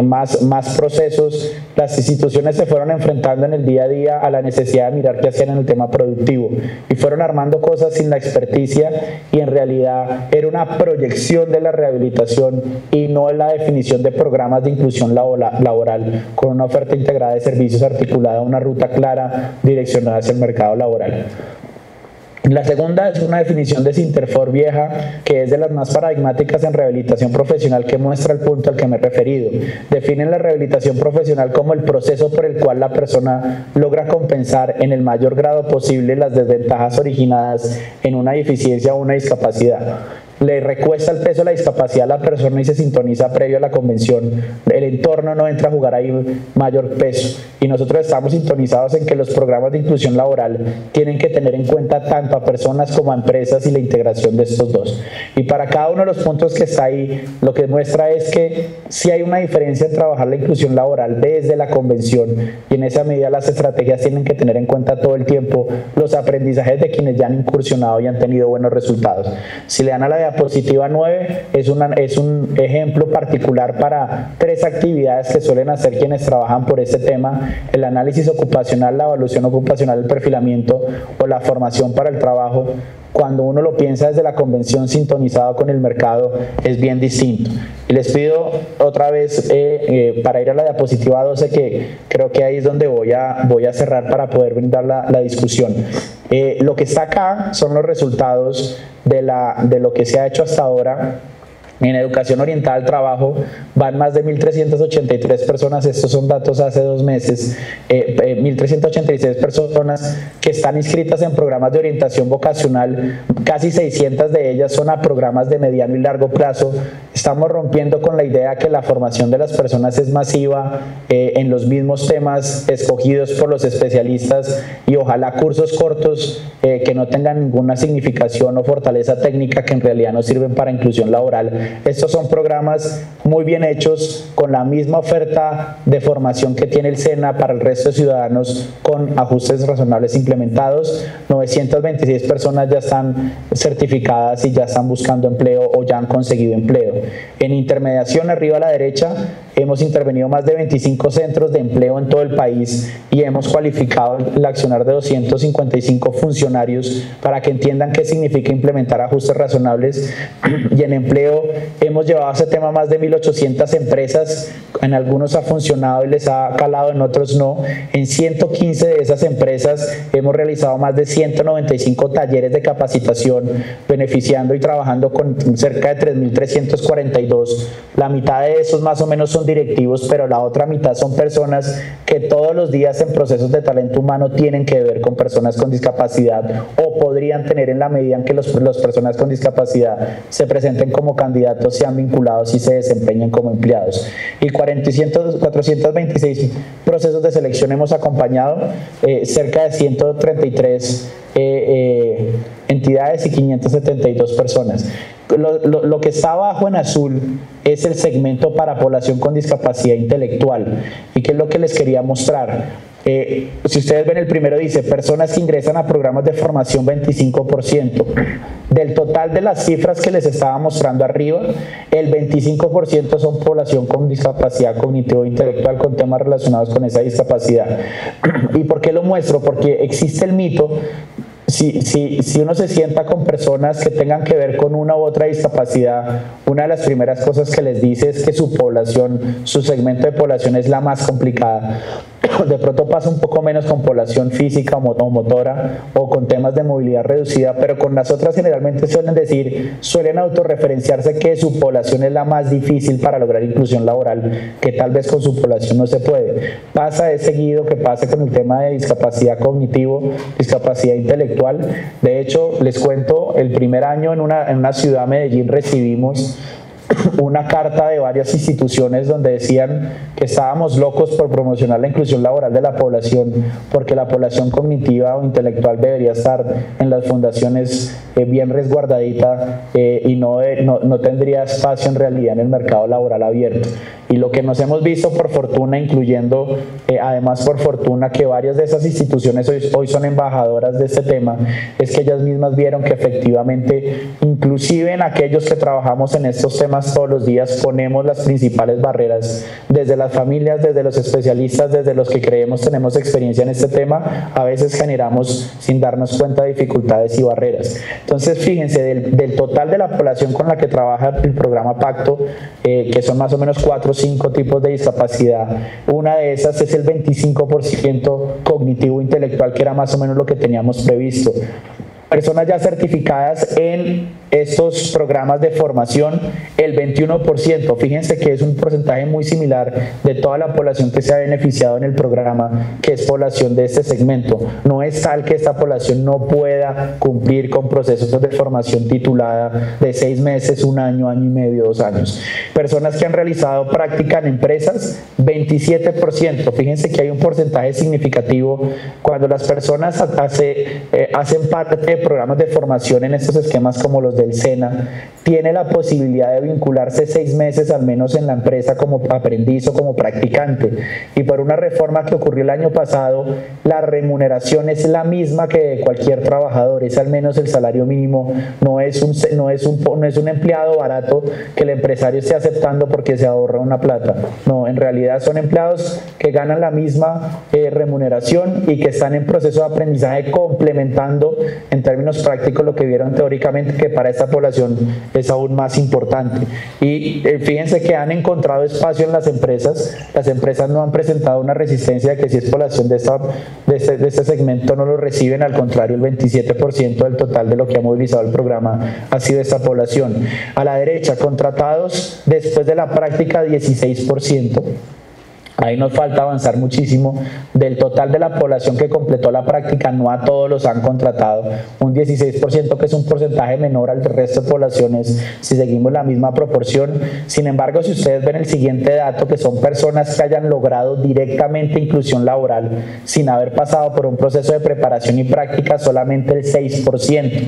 más procesos, las instituciones se fueron enfrentando en el día a día a la necesidad de mirar qué hacían en el tema productivo, y fueron armando cosas sin la experticia, y en realidad era una proyección de la rehabilitación y no la definición de programas de inclusión laboral con una oferta integrada de servicios articulada a una ruta clara direccionada hacia el mercado laboral. La segunda es una definición de Sinterfor vieja, que es de las más paradigmáticas en rehabilitación profesional, que muestra el punto al que me he referido. Definen la rehabilitación profesional como el proceso por el cual la persona logra compensar en el mayor grado posible las desventajas originadas en una deficiencia o una discapacidad. le recuesta el peso de la discapacidad a la persona y se sintoniza previo a la convención, el entorno no entra a jugar ahí mayor peso. Y nosotros estamos sintonizados en que los programas de inclusión laboral tienen que tener en cuenta tanto a personas como a empresas y la integración de estos dos. Y para cada uno de los puntos que está ahí, lo que muestra es que sí hay una diferencia en trabajar la inclusión laboral desde la convención, y en esa medida las estrategias tienen que tener en cuenta todo el tiempo los aprendizajes de quienes ya han incursionado y han tenido buenos resultados. Si le dan a la diapositiva 9, es un ejemplo particular para 3 actividades que suelen hacer quienes trabajan por este tema: el análisis ocupacional, la evaluación ocupacional, el perfilamiento o la formación para el trabajo. Cuando uno lo piensa desde la convención sintonizado con el mercado, es bien distinto. Y les pido otra vez, para ir a la diapositiva 12, que creo que ahí es donde voy a cerrar para poder brindar la discusión. Lo que está acá son los resultados de lo que se ha hecho hasta ahora. En educación orientada al trabajo van más de 1.383 personas, estos son datos hace 2 meses, 1.386 personas que están inscritas en programas de orientación vocacional, casi 600 de ellas son a programas de mediano y largo plazo. Estamos rompiendo con la idea que la formación de las personas es masiva en los mismos temas escogidos por los especialistas, y ojalá cursos cortos que no tengan ninguna significación o fortaleza técnica que en realidad no sirven para inclusión laboral. Estos son programas muy bien hechos, con la misma oferta de formación que tiene el SENA para el resto de ciudadanos, con ajustes razonables implementados. 926 personas ya están certificadas y ya están buscando empleo o ya han conseguido empleo. En intermediación, arriba a la derecha, hemos intervenido más de 25 centros de empleo en todo el país y hemos cualificado el accionar de 255 funcionarios para que entiendan qué significa implementar ajustes razonables. Y en empleo hemos llevado a ese tema más de 1.800 empresas, en algunos ha funcionado y les ha calado, en otros no. En 115 de esas empresas hemos realizado más de 195 talleres de capacitación, beneficiando y trabajando con cerca de 3.342. La mitad de esos más o menos son directivos, pero la otra mitad son personas que todos los días en procesos de talento humano tienen que ver con personas con discapacidad, o podrían tener en la medida en que las personas con discapacidad se presenten como candidatos, sean vinculados y se desempeñen como empleados. Y 426 procesos de selección hemos acompañado, cerca de 133 entidades y 572 personas. Lo que está abajo en azul es el segmento para población con discapacidad intelectual. ¿Y qué es lo que les quería mostrar? Si ustedes ven, el primero dice personas que ingresan a programas de formación, 25%. Del total de las cifras que les estaba mostrando arriba, el 25% son población con discapacidad cognitivo e intelectual, con temas relacionados con esa discapacidad. ¿Y por qué lo muestro? Porque existe el mito. Si uno se sienta con personas que tengan que ver con una u otra discapacidad, una de las primeras cosas que les dice es que su población, su segmento de población es la más complicada. De pronto pasa un poco menos con población física o motora, o con temas de movilidad reducida, pero con las otras generalmente suelen autorreferenciarse que su población es la más difícil para lograr inclusión laboral, que tal vez con su población no se puede. Pasa de seguido que pase con el tema de discapacidad cognitivo, discapacidad intelectual. De hecho, les cuento, el primer año en una ciudad, Medellín, recibimos una carta de varias instituciones donde decían que estábamos locos por promocionar la inclusión laboral de la población, porque la población cognitiva o intelectual debería estar en las fundaciones bien resguardadita, y no tendría espacio en realidad en el mercado laboral abierto. Y lo que nos hemos visto, por fortuna, incluyendo además por fortuna que varias de esas instituciones hoy son embajadoras de este tema, es que ellas mismas vieron que efectivamente, inclusive en aquellos que trabajamos en estos temas todos los días, ponemos las principales barreras desde las familias, desde los especialistas, desde los que creemos tenemos experiencia en este tema. A veces generamos, sin darnos cuenta, dificultades y barreras. Entonces, fíjense, del total de la población con la que trabaja el programa Pacto, que son más o menos 4 o 5 tipos de discapacidad, una de esas es el 25% cognitivo intelectual, que era más o menos lo que teníamos previsto. personas ya certificadas en estos programas de formación, el 21%. Fíjense que es un porcentaje muy similar de toda la población que se ha beneficiado en el programa, que es población de este segmento. No es tal que esta población no pueda cumplir con procesos de formación titulada de 6 meses, 1 año, año y medio, 2 años. Personas que han realizado práctica en empresas, 27%. Fíjense que hay un porcentaje significativo cuando las personas hacen parte de programas de formación en estos esquemas como los del SENA, tiene la posibilidad de vincularse 6 meses al menos en la empresa como aprendiz o como practicante. Y por una reforma que ocurrió el año pasado, la remuneración es la misma que de cualquier trabajador, es al menos el salario mínimo, no es un empleado barato que el empresario esté aceptando porque se ahorra una plata. No, en realidad son empleados que ganan la misma remuneración y que están en proceso de aprendizaje complementando en términos prácticos lo que vieron teóricamente, que para esta población es aún más importante. Y fíjense que han encontrado espacio en las empresas no han presentado una resistencia de que si es población de este segmento no lo reciben, al contrario, el 27% del total de lo que ha movilizado el programa ha sido esta población. A la derecha, contratados después de la práctica, 16%. Ahí nos falta avanzar muchísimo. Del total de la población que completó la práctica, no a todos los han contratado. Un 16%, que es un porcentaje menor al resto de poblaciones si seguimos la misma proporción. Sin embargo, si ustedes ven el siguiente dato, que son personas que hayan logrado directamente inclusión laboral sin haber pasado por un proceso de preparación y práctica, solamente el 6%.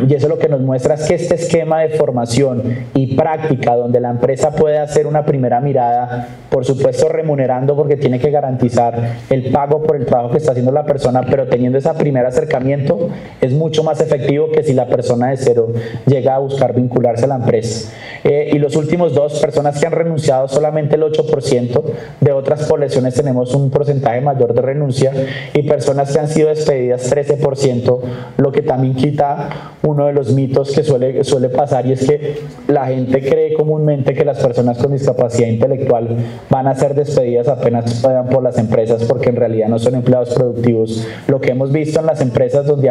Y eso lo que nos muestra es que este esquema de formación y práctica, donde la empresa puede hacer una primera mirada, por supuesto remunerando porque tiene que garantizar el pago por el trabajo que está haciendo la persona, pero teniendo ese primer acercamiento, es mucho más efectivo que si la persona de cero llega a buscar vincularse a la empresa. Y los últimos dos, personas que han renunciado, solamente el 8%. De otras poblaciones tenemos un porcentaje mayor de renuncia, y personas que han sido despedidas, 13%, lo que también quita uno de los mitos que suele pasar, y es que la gente cree comúnmente que las personas con discapacidad intelectual van a ser despedidas apenas puedan por las empresas, porque en realidad no son empleados productivos. Lo que hemos visto en las empresas donde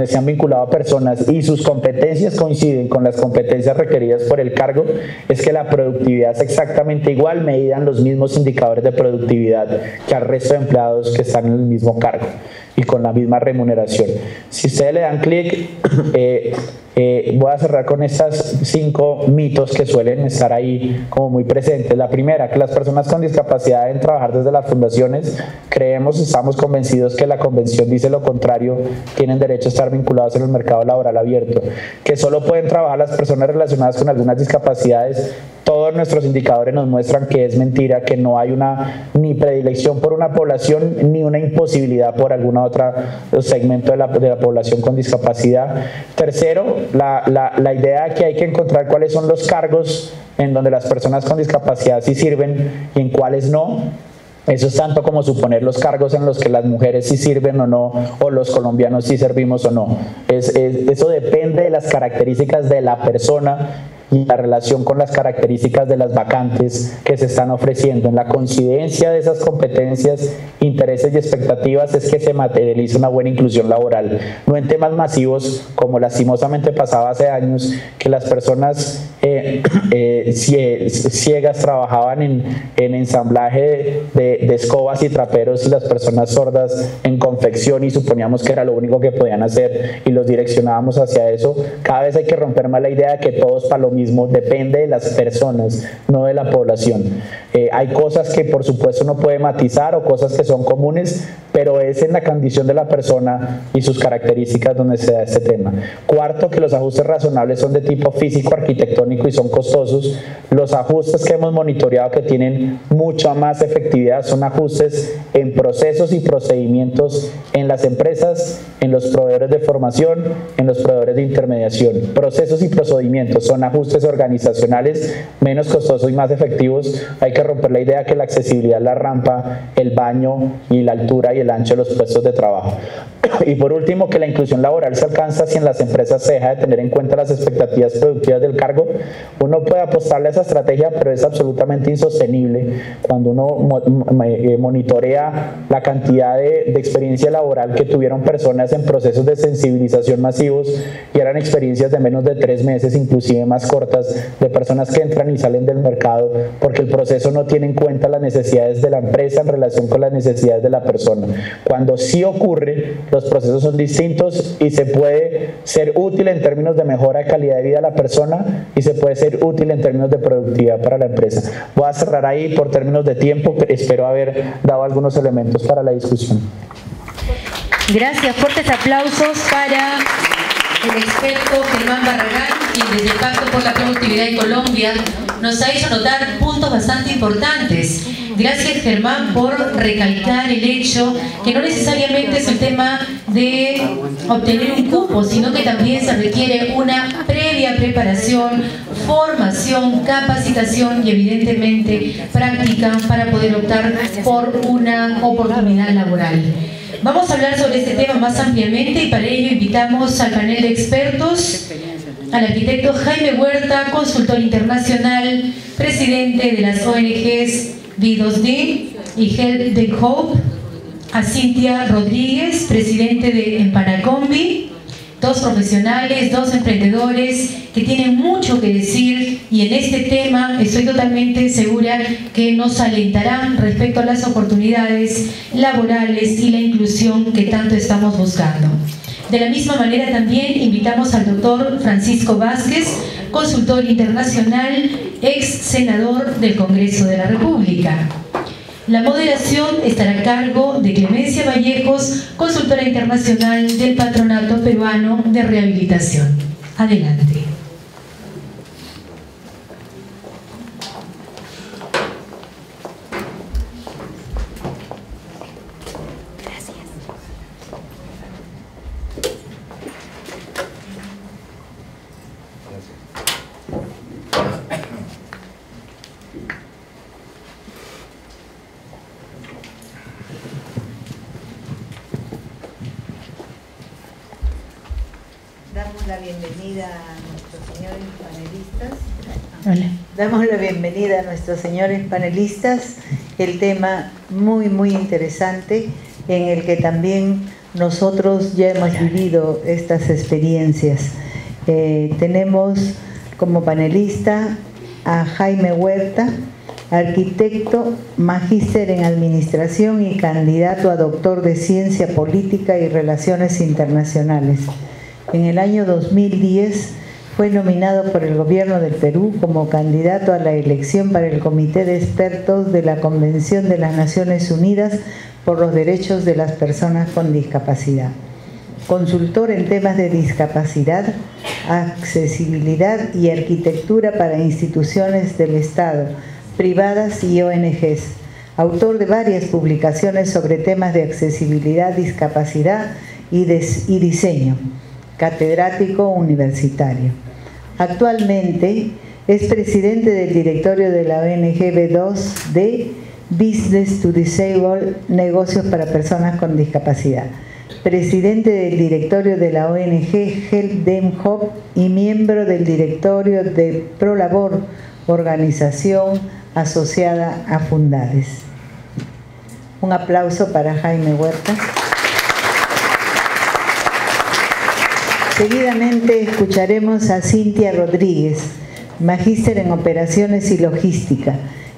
se han vinculado a personas y sus competencias coinciden con las competencias requeridas por el cargo, es que la productividad es exactamente igual, medida en los mismos indicadores de productividad que al resto de empleados que están en el mismo cargo y con la misma remuneración. Si ustedes le dan clic, voy a cerrar con estas 5 mitos que suelen estar ahí como muy presentes. La primera, que las personas con discapacidad deben trabajar desde las fundaciones. Estamos convencidos que la convención dice lo contrario, tienen derecho a estar vinculados en el mercado laboral abierto, que solo pueden trabajar las personas relacionadas con algunas discapacidades. Todos nuestros indicadores nos muestran que es mentira, que no hay ni predilección por una población ni una imposibilidad por alguna otra segmento de la población con discapacidad. Tercero, la idea de que hay que encontrar cuáles son los cargos en donde las personas con discapacidad sí sirven y en cuáles no. Eso es tanto como suponer los cargos en los que las mujeres sí sirven o no, o los colombianos sí servimos o no. Eso depende de las características de la persona y la relación con las características de las vacantes que se están ofreciendo. En la coincidencia de esas competencias, intereses y expectativas es que se materializa una buena inclusión laboral, no en temas masivos como lastimosamente pasaba hace años, que las personas ciegas trabajaban en ensamblaje de escobas y traperos, y las personas sordas en confección, y suponíamos que era lo único que podían hacer y los direccionábamos hacia eso. Cada vez hay que romper más la idea de que todos para lo mismo, depende de las personas, no de la población. Hay cosas que por supuesto no puede matizar o cosas que son comunes, pero es en la condición de la persona y sus características donde se da este tema. Cuarto, que los ajustes razonables son de tipo físico, arquitectónico y son costosos. Los ajustes que hemos monitoreado que tienen mucha más efectividad son ajustes en procesos y procedimientos en las empresas, en los proveedores de formación, en los proveedores de intermediación. Procesos y procedimientos son ajustes ajustes organizacionales menos costosos y más efectivos. Hay que romper la idea que la accesibilidad es la rampa, el baño y la altura y el ancho de los puestos de trabajo. Y por último, que la inclusión laboral se alcanza si en las empresas se deja de tener en cuenta las expectativas productivas del cargo. Uno puede apostarle a esa estrategia, pero es absolutamente insostenible cuando uno monitorea la cantidad de experiencia laboral que tuvieron personas en procesos de sensibilización masivos y eran experiencias de menos de 3 meses, inclusive más cortas, de personas que entran y salen del mercado porque el proceso no tiene en cuenta las necesidades de la empresa en relación con las necesidades de la persona. Cuando sí ocurre, los procesos son distintos y se puede ser útil en términos de mejora de calidad de vida de la persona y se puede ser útil en términos de productividad para la empresa. Voy a cerrar ahí por términos de tiempo, pero espero haber dado algunos elementos para la discusión. Gracias, fuertes aplausos para el experto Germán Barragán, quien desde el Pacto por la Productividad en Colombia nos ha hecho notar puntos bastante importantes. Gracias, Germán, por recalcar el hecho que no necesariamente es el tema de obtener un cupo, sino que también se requiere una previa preparación, formación, capacitación y evidentemente práctica para poder optar por una oportunidad laboral. Vamos a hablar sobre este tema más ampliamente y para ello invitamos al panel de expertos al arquitecto Jaime Huerta, consultor internacional, presidente de las ONGs B2D y Help Them Hope, a Cintia Rodríguez, presidente de Empanacombi, dos profesionales, dos emprendedores que tienen mucho que decir y en este tema estoy totalmente segura que nos alentarán respecto a las oportunidades laborales y la inclusión que tanto estamos buscando. De la misma manera también invitamos al doctor Francisco Vázquez, consultor internacional, ex senador del Congreso de la República. La moderación estará a cargo de Clemencia Vallejos, consultora internacional del Patronato Peruano de Rehabilitación. Adelante. Damos la bienvenida a nuestros señores panelistas. Hola. Damos la bienvenida a nuestros señores panelistas. El tema muy interesante en el que también nosotros ya hemos vivido estas experiencias. Tenemos como panelista a Jaime Huerta, arquitecto, magíster en administración y candidato a doctor de ciencia política y relaciones internacionales. En el año 2010 fue nominado por el Gobierno del Perú como candidato a la elección para el Comité de Expertos de la Convención de las Naciones Unidas por los Derechos de las Personas con Discapacidad. Consultor en temas de discapacidad, accesibilidad y arquitectura para instituciones del Estado, privadas y ONGs. Autor de varias publicaciones sobre temas de accesibilidad, discapacidad y diseño. Catedrático universitario. Actualmente es presidente del directorio de la ONG B2D, Business to Disable, Negocios para Personas con Discapacidad. Presidente del directorio de la ONG Help Them Hope y miembro del directorio de ProLabor, organización asociada a Fundades. Un aplauso para Jaime Huerta. Seguidamente escucharemos a Cintia Rodríguez, magíster en Operaciones y Logística,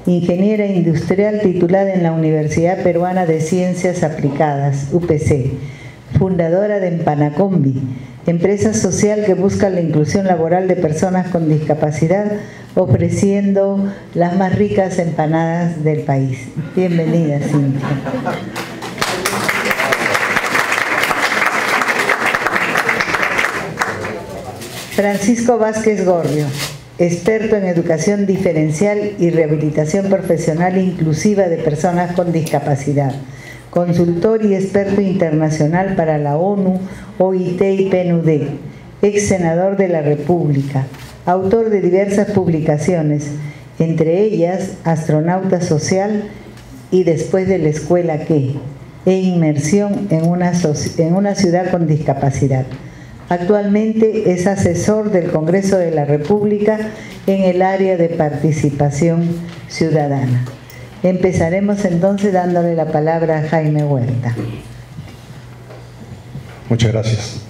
ingeniera industrial titulada en la Universidad Peruana de Ciencias Aplicadas, UPC, fundadora de Empanacombi, empresa social que busca la inclusión laboral de personas con discapacidad, ofreciendo las más ricas empanadas del país. Bienvenida, Cintia. Francisco Vázquez Gorrio, experto en educación diferencial y rehabilitación profesional inclusiva de personas con discapacidad, consultor y experto internacional para la ONU, OIT y PNUD, ex senador de la República, autor de diversas publicaciones, entre ellas Astronauta Social y Después de la Escuela ¿Qué?, e Inmersión en una ciudad con discapacidad. Actualmente es asesor del Congreso de la República en el área de participación ciudadana. Empezaremos entonces dándole la palabra a Jaime Huerta. Muchas gracias.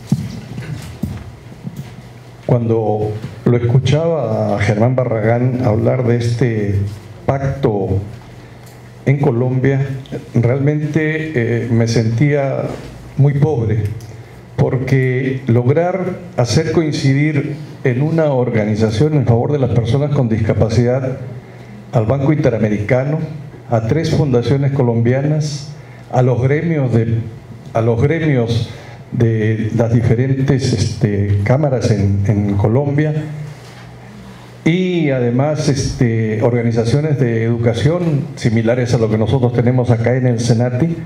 Cuando lo escuchaba a Germán Barragán hablar de este pacto en Colombia, realmente me sentía muy pobre, porque lograr hacer coincidir en una organización en favor de las personas con discapacidad al Banco Interamericano, a 3 fundaciones colombianas, a los gremios de las diferentes cámaras en Colombia, y además organizaciones de educación similares a lo que nosotros tenemos acá en el Senati.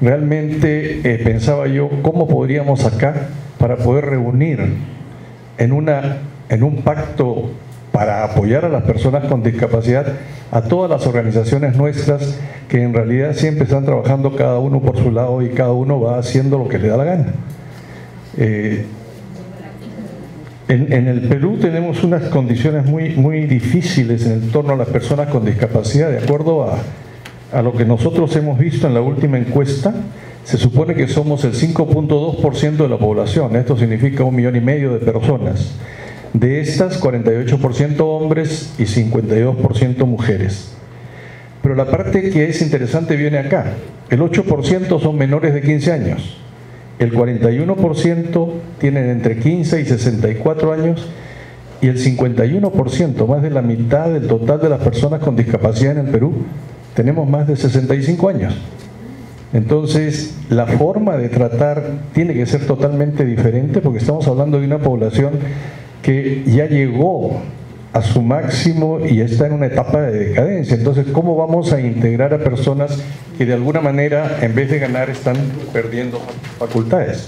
Realmente pensaba yo cómo podríamos acá para poder reunir en un pacto para apoyar a las personas con discapacidad a todas las organizaciones nuestras, que en realidad siempre están trabajando cada uno por su lado y cada uno va haciendo lo que le da la gana. En el Perú tenemos unas condiciones muy difíciles en torno a las personas con discapacidad. De acuerdo a lo que nosotros hemos visto en la última encuesta, se supone que somos el 5.2% de la población. Esto significa 1,5 millones de personas. De estas, 48% hombres y 52% mujeres. Pero la parte que es interesante viene acá. El 8% son menores de 15 años. El 41% tienen entre 15 y 64 años y el 51%, más de la mitad del total de las personas con discapacidad en el Perú, tenemos más de 65 años. Entonces, la forma de tratar tiene que ser totalmente diferente, porque estamos hablando de una población que ya llegó a su máximo y está en una etapa de decadencia. Entonces, ¿cómo vamos a integrar a personas que de alguna manera, en vez de ganar, están perdiendo facultades?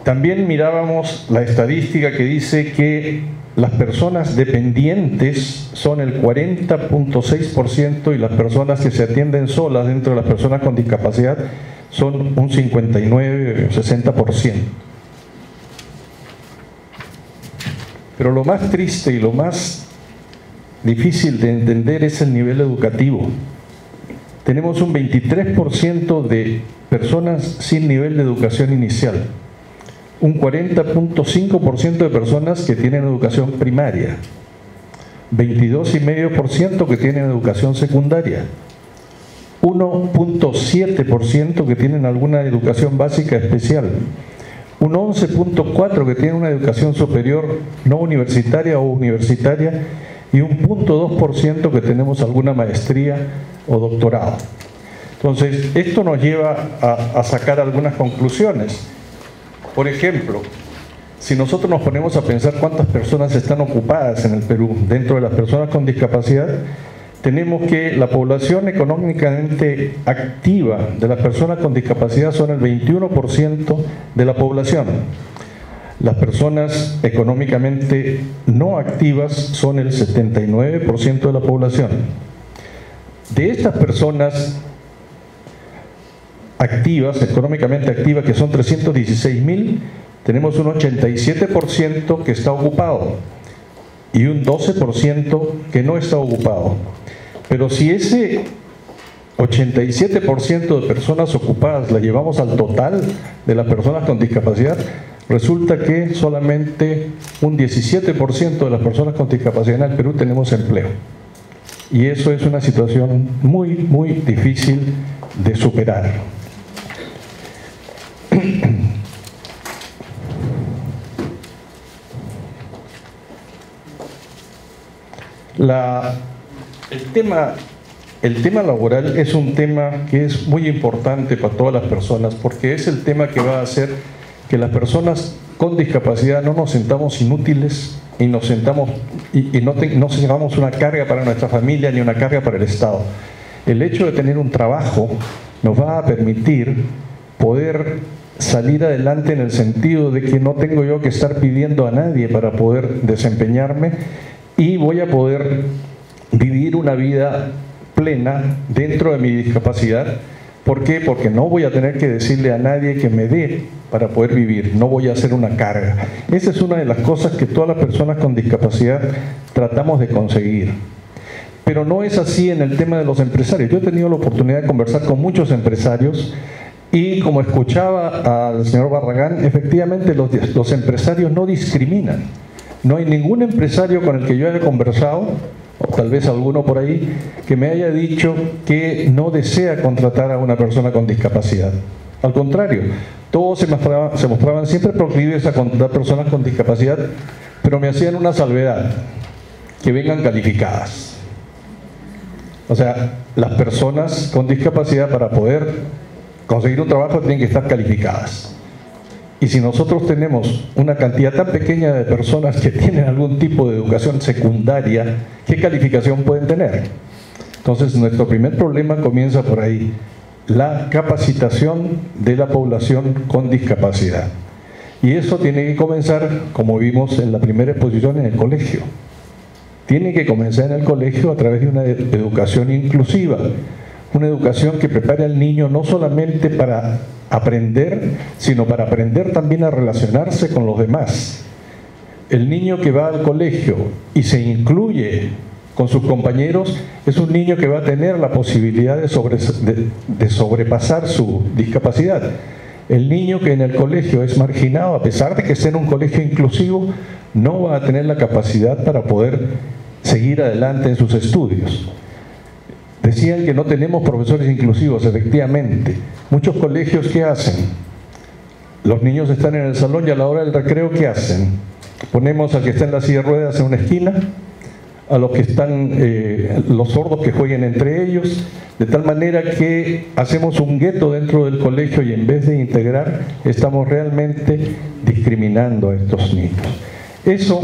También mirábamos la estadística que dice que las personas dependientes son el 40.6% y las personas que se atienden solas dentro de las personas con discapacidad son un 59 o 60%. Pero lo más triste y lo más difícil de entender es el nivel educativo. Tenemos un 23% de personas sin nivel de educación inicial, un 40.5% de personas que tienen educación primaria, 22,5% que tienen educación secundaria, 1.7% que tienen alguna educación básica especial, un 11.4% que tiene una educación superior no universitaria o universitaria, y un 0.2% que tenemos alguna maestría o doctorado. Entonces, esto nos lleva a sacar algunas conclusiones. Por ejemplo, si nosotros nos ponemos a pensar cuántas personas están ocupadas en el Perú dentro de las personas con discapacidad, tenemos que la población económicamente activa de las personas con discapacidad son el 21% de la población. Las personas económicamente no activas son el 79% de la población. De estas personas activas, económicamente activas, que son 316.000, tenemos un 87% que está ocupado y un 12% que no está ocupado. Pero si ese 87% de personas ocupadas la llevamos al total de las personas con discapacidad, resulta que solamente un 17% de las personas con discapacidad en el Perú tenemos empleo. Y eso es una situación muy difícil de superar. El tema laboral es un tema que es muy importante para todas las personas, porque es el tema que va a hacer que las personas con discapacidad no nos sentamos inútiles y no seamos una carga para nuestra familia ni una carga para el Estado. El hecho de tener un trabajo nos va a permitir poder salir adelante en el sentido de que no tengo yo que estar pidiendo a nadie para poder desempeñarme y voy a poder vivir una vida plena dentro de mi discapacidad. ¿Por qué? Porque no voy a tener que decirle a nadie que me dé para poder vivir, no voy a hacer una carga. Esa es una de las cosas que todas las personas con discapacidad tratamos de conseguir. Pero no es así en el tema de los empresarios. Yo he tenido la oportunidad de conversar con muchos empresarios y como escuchaba al señor Barragán, efectivamente los empresarios no discriminan. No hay ningún empresario con el que yo haya conversado, o tal vez alguno por ahí, que me haya dicho que no desea contratar a una persona con discapacidad. Al contrario, todos se mostraban siempre proclives a contratar personas con discapacidad, pero me hacían una salvedad: que vengan calificadas. O sea, las personas con discapacidad para poder conseguir un trabajo tienen que estar calificadas. Y si nosotros tenemos una cantidad tan pequeña de personas que tienen algún tipo de educación secundaria, ¿qué calificación pueden tener? Entonces, nuestro primer problema comienza por ahí: la capacitación de la población con discapacidad. Y eso tiene que comenzar, como vimos en la primera exposición, en el colegio. Tiene que comenzar en el colegio a través de una educación inclusiva, una educación que prepare al niño no solamente para aprender, sino para aprender también a relacionarse con los demás. El niño que va al colegio y se incluye con sus compañeros es un niño que va a tener la posibilidad de sobrepasar su discapacidad. El niño que en el colegio es marginado, a pesar de que esté en un colegio inclusivo, no va a tener la capacidad para poder seguir adelante en sus estudios. Decían que no tenemos profesores inclusivos, efectivamente. Muchos colegios, ¿qué hacen? Los niños están en el salón y a la hora del recreo, ¿qué hacen? Ponemos al que está en la silla de ruedas en una esquina, a los que están, los sordos que jueguen entre ellos, de tal manera que hacemos un gueto dentro del colegio y en vez de integrar, estamos realmente discriminando a estos niños. Eso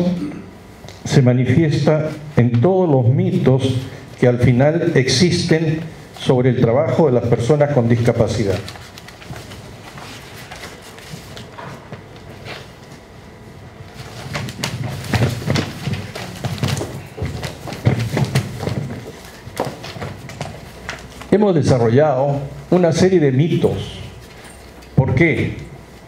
se manifiesta en todos los mitos que al final existen sobre el trabajo de las personas con discapacidad. Hemos desarrollado una serie de mitos. ¿Por qué?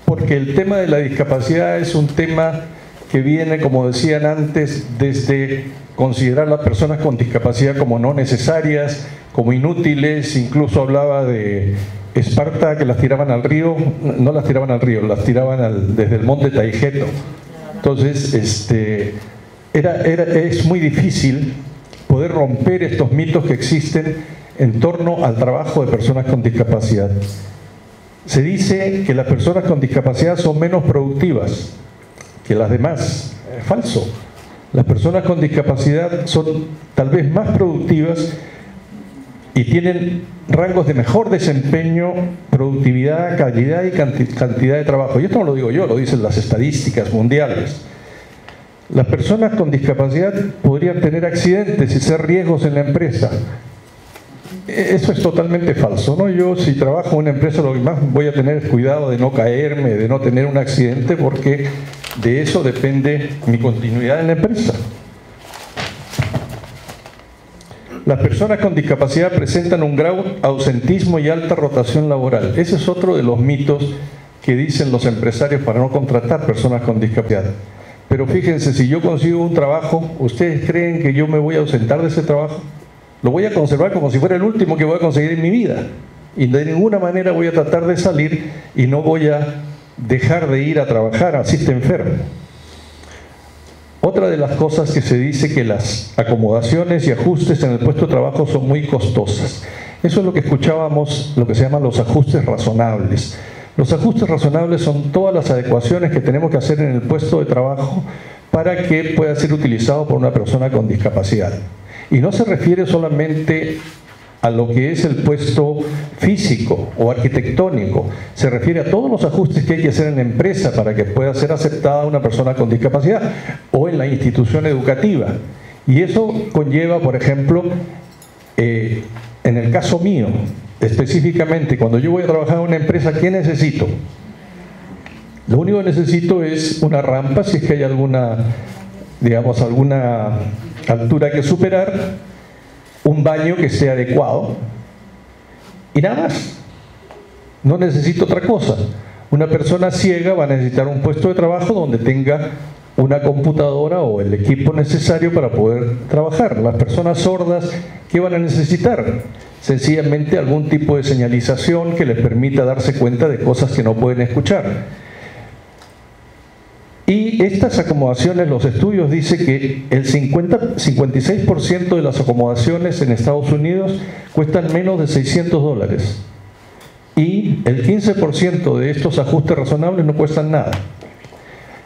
Porque el tema de la discapacidad es un tema que viene, como decían antes, desde considerar a las personas con discapacidad como no necesarias, como inútiles. Incluso hablaba de Esparta, que las tiraban al río, no las tiraban al río, las tiraban desde el monte Taigeto. Entonces, es muy difícil poder romper estos mitos que existen en torno al trabajo de personas con discapacidad. Se dice que las personas con discapacidad son menos productivas que las demás. Es falso. Las personas con discapacidad son tal vez más productivas y tienen rangos de mejor desempeño, productividad, calidad y cantidad de trabajo. Y esto no lo digo yo, lo dicen las estadísticas mundiales. Las personas con discapacidad podrían tener accidentes y ser riesgos en la empresa. Eso es totalmente falso, ¿no? Yo, si trabajo en una empresa, lo que más voy a tener es cuidado de no caerme, de no tener un accidente, porque de eso depende mi continuidad en la empresa. Las personas con discapacidad presentan un grave ausentismo y alta rotación laboral. Ese es otro de los mitos que dicen los empresarios para no contratar personas con discapacidad. Pero fíjense, si yo consigo un trabajo, ¿ustedes creen que yo me voy a ausentar de ese trabajo? Lo voy a conservar como si fuera el último que voy a conseguir en mi vida. Y de ninguna manera voy a tratar de salir y no voy a dejar de ir a trabajar, así esté enfermo. Otra de las cosas que se dice que las acomodaciones y ajustes en el puesto de trabajo son muy costosas. Eso es lo que escuchábamos, lo que se llaman los ajustes razonables. Los ajustes razonables son todas las adecuaciones que tenemos que hacer en el puesto de trabajo para que pueda ser utilizado por una persona con discapacidad. Y no se refiere solamente a lo que es el puesto físico o arquitectónico, se refiere a todos los ajustes que hay que hacer en la empresa para que pueda ser aceptada una persona con discapacidad o en la institución educativa. Y eso conlleva, por ejemplo, en el caso mío, específicamente, cuando yo voy a trabajar en una empresa, ¿qué necesito? Lo único que necesito es una rampa, si es que hay alguna, digamos, alguna altura que superar, un baño que esté adecuado y nada más. No necesito otra cosa. Una persona ciega va a necesitar un puesto de trabajo donde tenga una computadora o el equipo necesario para poder trabajar. Las personas sordas, ¿qué van a necesitar? Sencillamente algún tipo de señalización que les permita darse cuenta de cosas que no pueden escuchar. Y estas acomodaciones, los estudios dicen que el 56% de las acomodaciones en Estados Unidos cuestan menos de $600. Y el 15% de estos ajustes razonables no cuestan nada.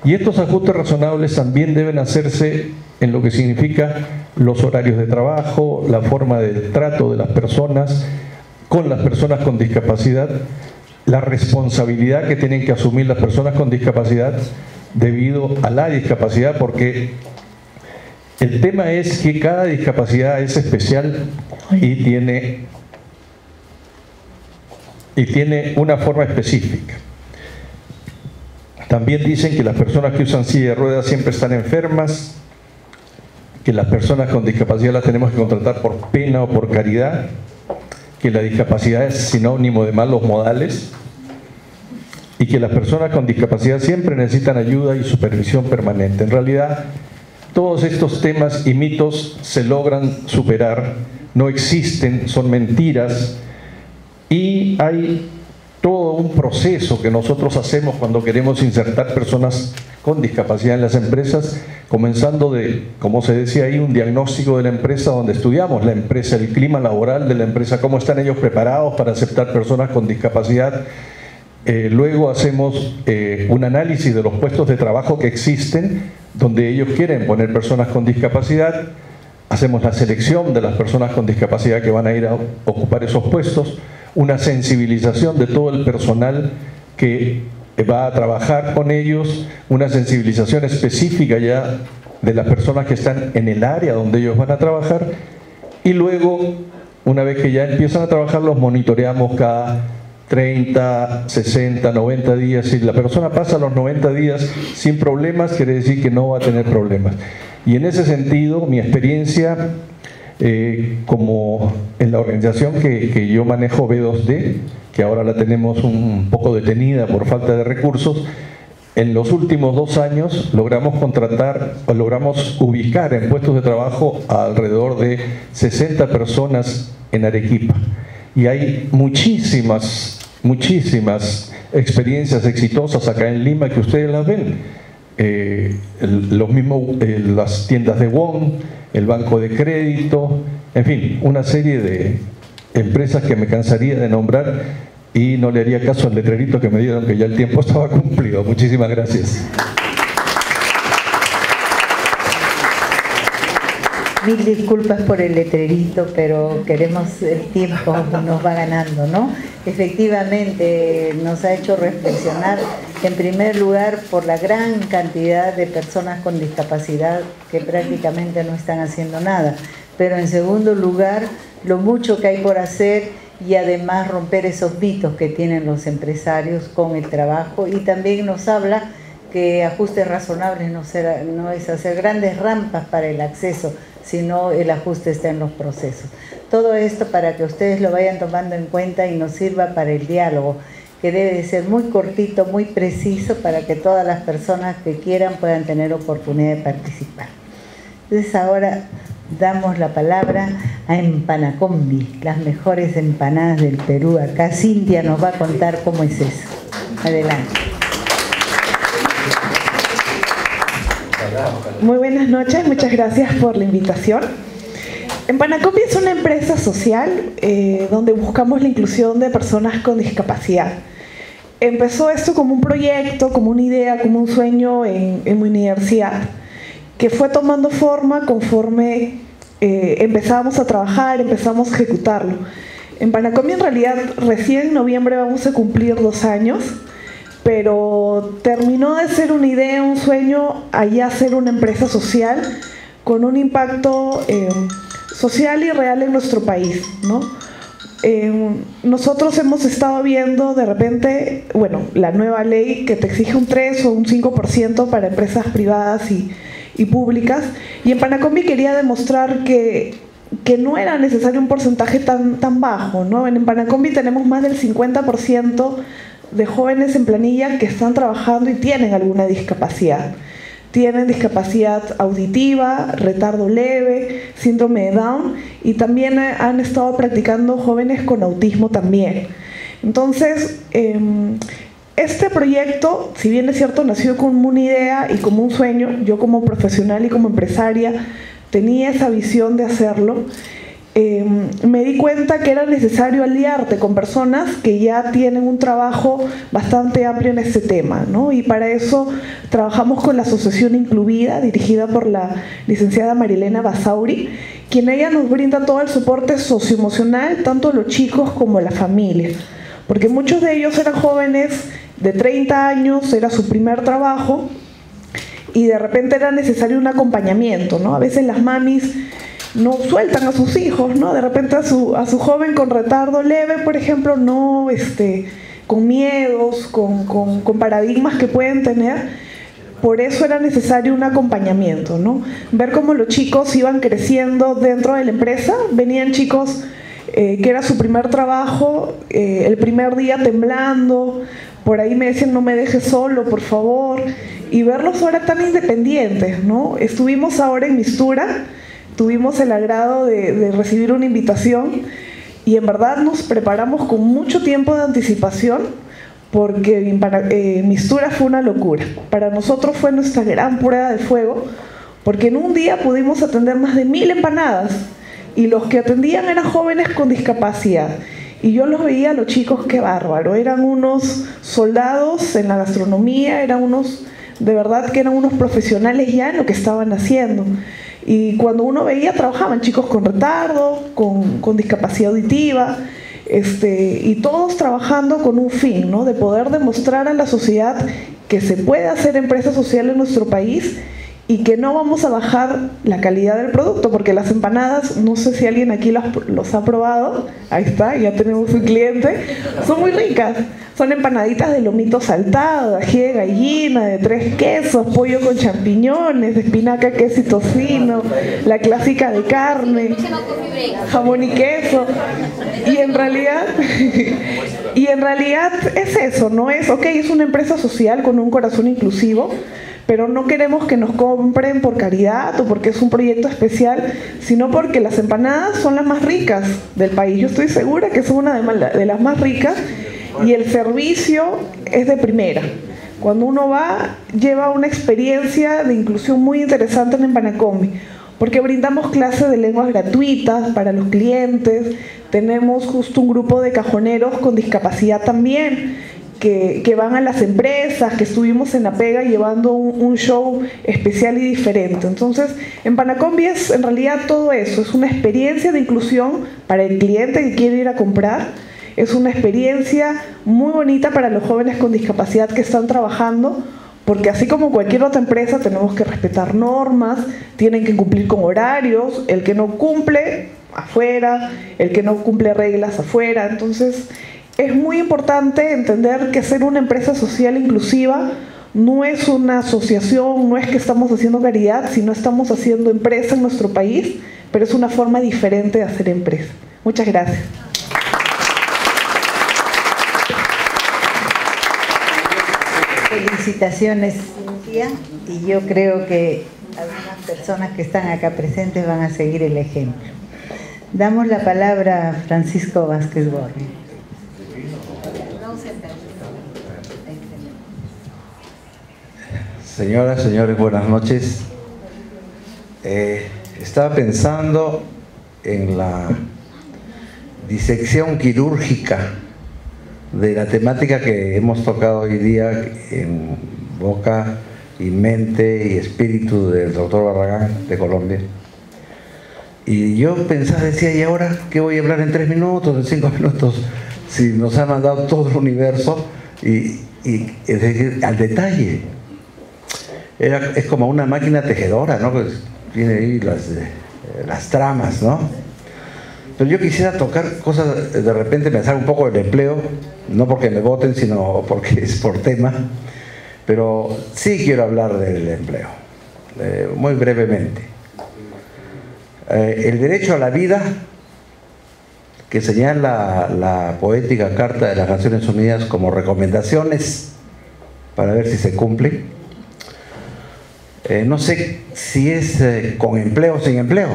Y estos ajustes razonables también deben hacerse en lo que significa los horarios de trabajo, la forma del trato de las personas con las personas con discapacidad, la responsabilidad que tienen que asumir las personas con discapacidad debido a la discapacidad, porque el tema es que cada discapacidad es especial y tiene una forma específica. También dicen que las personas que usan silla de ruedas siempre están enfermas, que las personas con discapacidad las tenemos que contratar por pena o por caridad, que la discapacidad es sinónimo de malos modales y que las personas con discapacidad siempre necesitan ayuda y supervisión permanente. En realidad, todos estos temas y mitos se logran superar, no existen, son mentiras, y hay todo un proceso que nosotros hacemos cuando queremos insertar personas con discapacidad en las empresas, comenzando de, como se decía ahí, un diagnóstico de la empresa, donde estudiamos la empresa, el clima laboral de la empresa, cómo están ellos preparados para aceptar personas con discapacidad. Luego hacemos un análisis de los puestos de trabajo que existen, donde ellos quieren poner personas con discapacidad. Hacemos la selección de las personas con discapacidad que van a ir a ocupar esos puestos, una sensibilización de todo el personal que va a trabajar con ellos, una sensibilización específica ya de las personas que están en el área donde ellos van a trabajar, y luego, una vez que ya empiezan a trabajar, los monitoreamos cada 30, 60, 90 días. Si la persona pasa los 90 días sin problemas, quiere decir que no va a tener problemas. Y en ese sentido, mi experiencia como en la organización que yo manejo, B2D, que ahora la tenemos un poco detenida por falta de recursos, en los últimos 2 años logramos ubicar en puestos de trabajo a alrededor de 60 personas en Arequipa. Y hay muchísimas experiencias exitosas acá en Lima que ustedes las ven. Las tiendas de WOM, el banco de crédito, en fin, una serie de empresas que me cansaría de nombrar y no le haría caso al letrerito que me dieron que ya el tiempo estaba cumplido. Muchísimas gracias. Mil disculpas por el letrerito, pero queremos, el tiempo nos va ganando, ¿no? Efectivamente, nos ha hecho reflexionar, en primer lugar, por la gran cantidad de personas con discapacidad que prácticamente no están haciendo nada, pero en segundo lugar, lo mucho que hay por hacer y además romper esos mitos que tienen los empresarios con el trabajo, y también nos habla que ajustes razonables no es hacer grandes rampas para el acceso, sino el ajuste está en los procesos. Todo esto para que ustedes lo vayan tomando en cuenta y nos sirva para el diálogo, que debe de ser muy cortito, muy preciso, para que todas las personas que quieran puedan tener oportunidad de participar. Entonces ahora damos la palabra a Empanacombi, las mejores empanadas del Perú. Acá Cintia nos va a contar cómo es eso. Adelante. Muy buenas noches, muchas gracias por la invitación. Empanacombi es una empresa social donde buscamos la inclusión de personas con discapacidad. Empezó esto como un proyecto, como una idea, como un sueño en mi universidad, que fue tomando forma conforme empezamos a trabajar, empezamos a ejecutarlo. Empanacombi en realidad recién en noviembre vamos a cumplir 2 años, pero terminó de ser una idea, un sueño, a ya ser una empresa social con un impacto social y real en nuestro país, ¿no? nosotros hemos estado viendo de repente, bueno, la nueva ley que te exige un 3 o un 5% para empresas privadas y públicas, y en Panacombi quería demostrar que no era necesario un porcentaje tan bajo, ¿no? En Panacombi tenemos más del 50% de jóvenes en planilla que están trabajando y tienen alguna discapacidad. Tienen discapacidad auditiva, retardo leve, síndrome de Down, y también han estado practicando jóvenes con autismo también. Entonces, este proyecto, si bien es cierto, nació como una idea y como un sueño, yo como profesional y como empresaria tenía esa visión de hacerlo. Me di cuenta que era necesario aliarte con personas que ya tienen un trabajo bastante amplio en este tema, ¿no? Y para eso trabajamos con la Asociación Incluida, dirigida por la licenciada Marilena Basauri, quien ella nos brinda todo el soporte socioemocional, tanto a los chicos como a la familia, porque muchos de ellos eran jóvenes de 30 años, era su primer trabajo, y de repente era necesario un acompañamiento, ¿no? A veces las mamis no sueltan a sus hijos, ¿no? De repente a su joven con retardo leve, por ejemplo, no, con miedos, con paradigmas que pueden tener. Por eso era necesario un acompañamiento, ¿no? Ver cómo los chicos iban creciendo dentro de la empresa. Venían chicos que era su primer trabajo, el primer día temblando, por ahí me decían: no me dejes solo, por favor, y verlos ahora tan independientes, ¿no? Estuvimos ahora en Mistura, tuvimos el agrado de recibir una invitación y en verdad nos preparamos con mucho tiempo de anticipación, porque Mistura fue una locura. Para nosotros fue nuestra gran prueba de fuego, porque en un día pudimos atender más de 1000 empanadas y los que atendían eran jóvenes con discapacidad. Y yo los veía a los chicos, qué bárbaro, eran unos soldados en la gastronomía, eran unos, de verdad que eran unos profesionales ya en lo que estaban haciendo. Y cuando uno veía, trabajaban chicos con retardo, con discapacidad auditiva, y todos trabajando con un fin, ¿no? De poder demostrar a la sociedad que se puede hacer empresa social en nuestro país y que no vamos a bajar la calidad del producto, porque las empanadas, no sé si alguien aquí los ha probado, ahí está, ya tenemos un cliente, son muy ricas. Son empanaditas de lomito saltado, ají de gallina, de 3 quesos, pollo con champiñones, de espinaca, queso y tocino, la clásica de carne, jamón y queso. Y en realidad es eso, ¿no? Es, ok, es una empresa social con un corazón inclusivo, pero no queremos que nos compren por caridad o porque es un proyecto especial, sino porque las empanadas son las más ricas del país. Yo estoy segura que son una de las más ricas. Y el servicio es de primera. Cuando uno va, lleva una experiencia de inclusión muy interesante en Panacombi, porque brindamos clases de lenguas gratuitas para los clientes, tenemos justo un grupo de cajoneros con discapacidad también, que van a las empresas, que estuvimos en La Pega llevando un show especial y diferente. Entonces, en Panacombi es en realidad todo eso, es una experiencia de inclusión para el cliente que quiere ir a comprar. Es una experiencia muy bonita para los jóvenes con discapacidad que están trabajando, porque así como cualquier otra empresa tenemos que respetar normas, tienen que cumplir con horarios, el que no cumple, afuera, el que no cumple reglas, afuera. Entonces es muy importante entender que ser una empresa social inclusiva no es una asociación, no es que estamos haciendo caridad, sino estamos haciendo empresa en nuestro país, pero es una forma diferente de hacer empresa. Muchas gracias. Felicitaciones, Cintia, y yo creo que algunas personas que están acá presentes van a seguir el ejemplo. Damos la palabra a Francisco Vázquez Gorri. Señoras, señores, buenas noches. Estaba pensando en la disección quirúrgica de la temática que hemos tocado hoy día en boca y mente y espíritu del doctor Barragán de Colombia. Y yo pensaba, decía, ¿y ahora qué voy a hablar en 3 minutos, en 5 minutos? Si nos ha mandado todo el universo y es decir, al detalle. Es como una máquina tejedora, ¿no? Pues tiene ahí las tramas, ¿no? Pero yo quisiera tocar cosas, de repente pensar un poco del empleo, no porque me voten, sino porque es por tema, pero sí quiero hablar del empleo, muy brevemente. El derecho a la vida, que señala la poética Carta de las Naciones Unidas como recomendaciones para ver si se cumple. No sé si es con empleo o sin empleo,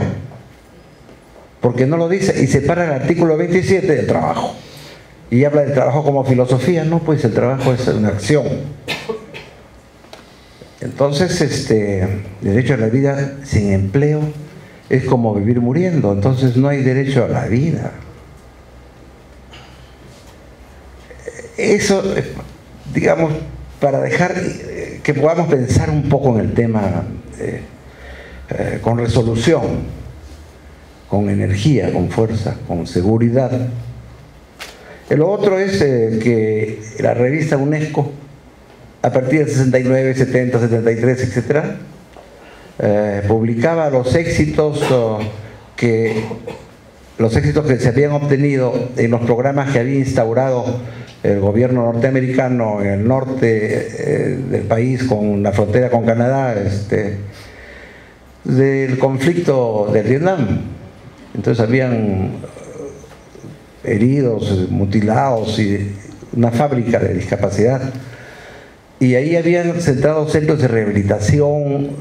porque no lo dice, y separa el artículo 27 del trabajo y habla del trabajo como filosofía. No, pues el trabajo es una acción. Entonces, derecho a la vida sin empleo es como vivir muriendo, entonces no hay derecho a la vida. Eso, digamos, para dejar que podamos pensar un poco en el tema con resolución, con energía, con fuerza, con seguridad. El otro es que la revista UNESCO, a partir del 69, 70, 73, etcétera, publicaba los éxitos que se habían obtenido en los programas que había instaurado el gobierno norteamericano en el norte del país, con la frontera con Canadá, del conflicto de Vietnam. Entonces habían heridos, mutilados y una fábrica de discapacidad. Y ahí habían centrado centros de rehabilitación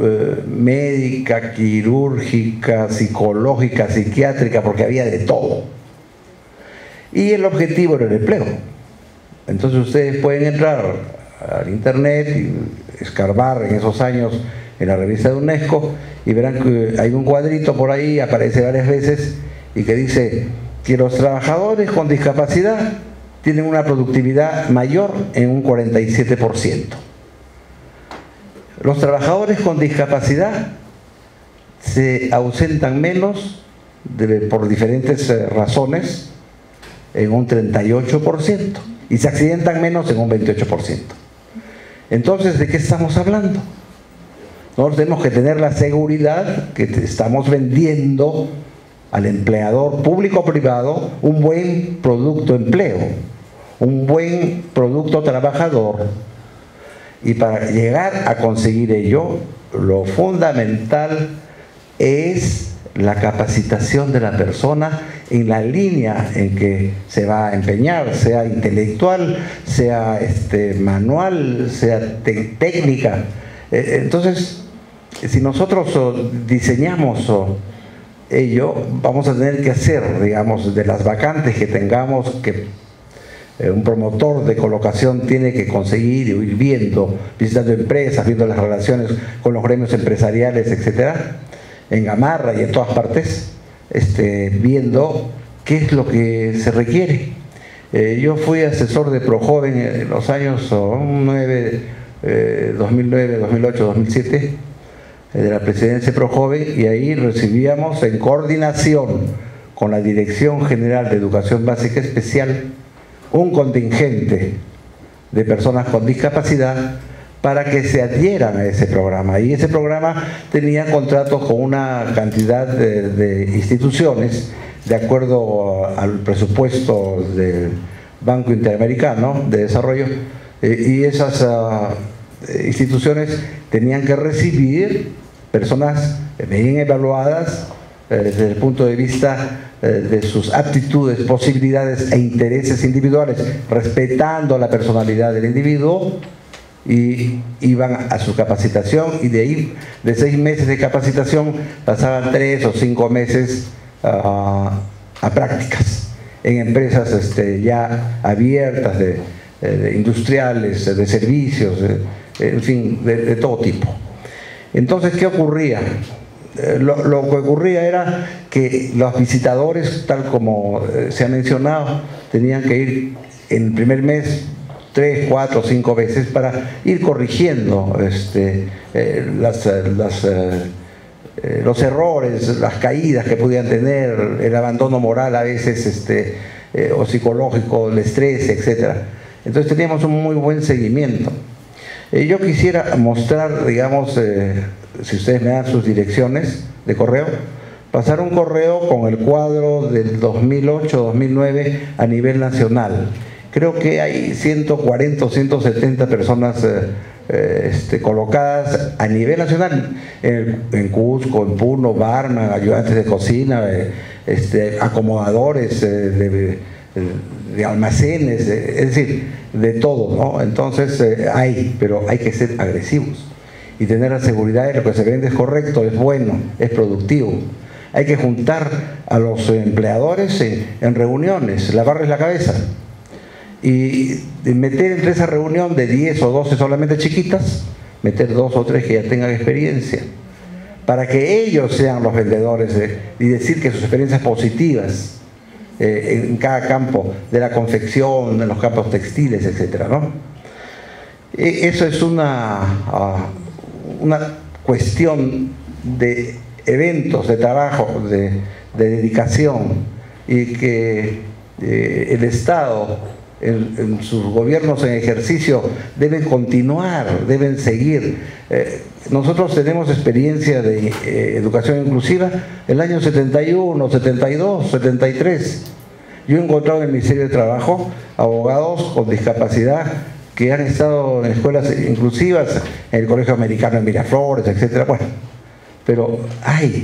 médica, quirúrgica, psicológica, psiquiátrica, porque había de todo. Y el objetivo era el empleo. Entonces ustedes pueden entrar al internet y escarbar en esos años en la revista de UNESCO y verán que hay un cuadrito por ahí, aparece varias veces, y que dice que los trabajadores con discapacidad tienen una productividad mayor en un 47%. Los trabajadores con discapacidad se ausentan menos por diferentes razones en un 38% y se accidentan menos en un 28%. Entonces, ¿de qué estamos hablando? Nosotros tenemos que tener la seguridad que estamos vendiendo al empleador público o privado un buen producto empleo, un buen producto trabajador. Y para llegar a conseguir ello, lo fundamental es la capacitación de la persona en la línea en que se va a empeñar, sea intelectual, sea manual, sea técnica. Entonces, si nosotros diseñamos ello, vamos a tener que hacer, digamos, de las vacantes que tengamos, que un promotor de colocación tiene que conseguir y ir viendo, visitando empresas, viendo las relaciones con los gremios empresariales, etcétera, en Gamarra y en todas partes, viendo qué es lo que se requiere. Yo fui asesor de Projoven en los años 2009, 2008, 2007, de la presidencia de Projoven, y ahí recibíamos en coordinación con la Dirección General de Educación Básica Especial un contingente de personas con discapacidad para que se adhieran a ese programa. Y ese programa tenía contratos con una cantidad de instituciones de acuerdo al presupuesto del Banco Interamericano de Desarrollo, y esas instituciones tenían que recibir personas bien evaluadas desde el punto de vista de sus aptitudes, posibilidades e intereses individuales, respetando la personalidad del individuo, y iban a su capacitación, y de ahí, de 6 meses de capacitación, pasaban 3 o 5 meses a prácticas en empresas ya abiertas, de industriales, de servicios, en fin, de todo tipo. Entonces, ¿qué ocurría? Lo que ocurría era que los visitadores, tal como se ha mencionado, tenían que ir en el primer mes 3, 4, 5 veces para ir corrigiendo los errores, las caídas que podían tener, el abandono moral a veces o psicológico, el estrés, etc. Entonces teníamos un muy buen seguimiento. Yo quisiera mostrar, digamos, si ustedes me dan sus direcciones de correo, pasar un correo con el cuadro del 2008-2009 a nivel nacional. Creo que hay 140 o 170 personas colocadas a nivel nacional, en Cusco, en Puno, Barman, ayudantes de cocina, acomodadores de almacenes, es decir, de todo, ¿no? Entonces pero hay que ser agresivos y tener la seguridad de que lo que se vende es correcto, es bueno, es productivo. Hay que juntar a los empleadores en reuniones, lavarles la cabeza y meter entre esa reunión de 10 o 12 solamente chiquitas, meter 2 o 3 que ya tengan experiencia, para que ellos sean los vendedores y decir que sus experiencias positivas en cada campo de la confección, en los campos textiles, etcétera, ¿no? Eso es una cuestión de eventos, de trabajo, de dedicación, y que el Estado en sus gobiernos en ejercicio deben continuar, deben seguir. Nosotros tenemos experiencia de educación inclusiva el año 71, 72, 73. Yo he encontrado en el Ministerio de Trabajo abogados con discapacidad que han estado en escuelas inclusivas, en el Colegio Americano en Miraflores, etcétera. Bueno, pero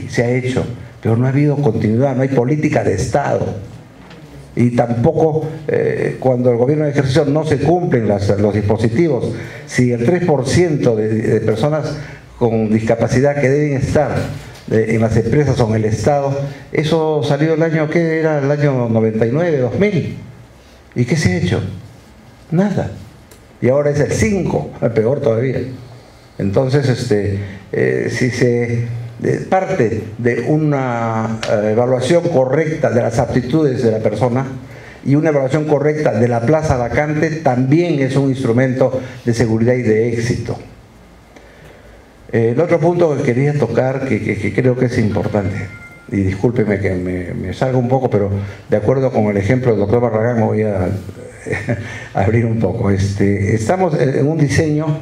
se ha hecho, pero no ha habido continuidad, no hay política de Estado. Y tampoco cuando el gobierno de ejercicio no se cumplen los dispositivos, si el 3% de personas con discapacidad que deben estar en las empresas o en el Estado, eso salió el año, ¿qué era? El año 99, 2000. ¿Y qué se ha hecho? Nada. Y ahora es el 5, peor todavía. Entonces, si se parte de una evaluación correcta de las aptitudes de la persona y una evaluación correcta de la plaza vacante, también es un instrumento de seguridad y de éxito. El otro punto que quería tocar, que creo que es importante, y discúlpeme que me salga un poco, pero de acuerdo con el ejemplo del doctor Barragán me voy a abrir un poco. Estamos en un diseño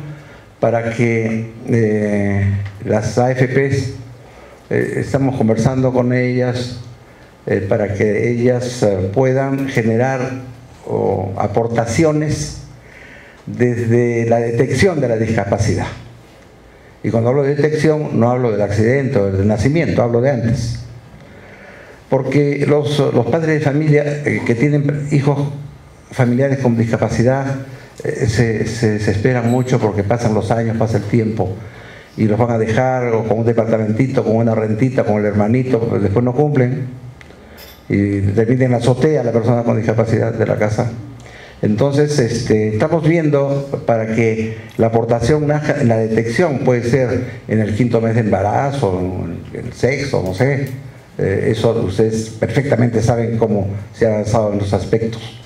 para que las AFPs, estamos conversando con ellas para que ellas puedan generar aportaciones desde la detección de la discapacidad. Y cuando hablo de detección no hablo del accidente o del nacimiento, hablo de antes. Porque los padres de familia que tienen hijos familiares con discapacidad se esperan mucho porque pasan los años, pasa el tiempo y los van a dejar o con un departamentito, con una rentita, con el hermanito, pues después no cumplen y terminan en la azotea la persona con discapacidad de la casa. Entonces estamos viendo para que la aportación nazca en la detección, puede ser en el 5º mes de embarazo, en el sexo, no sé, eso ustedes perfectamente saben cómo se ha avanzado en los aspectos.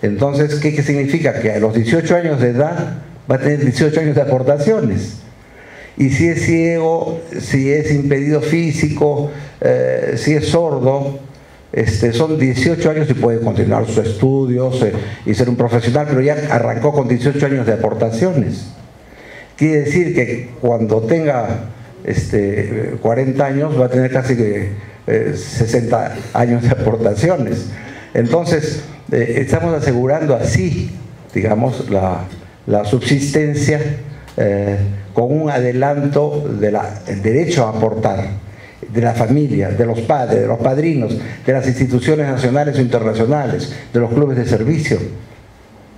Entonces, ¿qué significa? Que a los 18 años de edad va a tener 18 años de aportaciones. Y si es ciego, si es impedido físico, si es sordo, son 18 años y puede continuar sus estudios y ser un profesional, pero ya arrancó con 18 años de aportaciones. Quiere decir que cuando tenga 40 años va a tener casi 60 años de aportaciones. Entonces, estamos asegurando así, digamos, la subsistencia con un adelanto del derecho a aportar de la familia, de los padres, de los padrinos, de las instituciones nacionales o internacionales, de los clubes de servicio.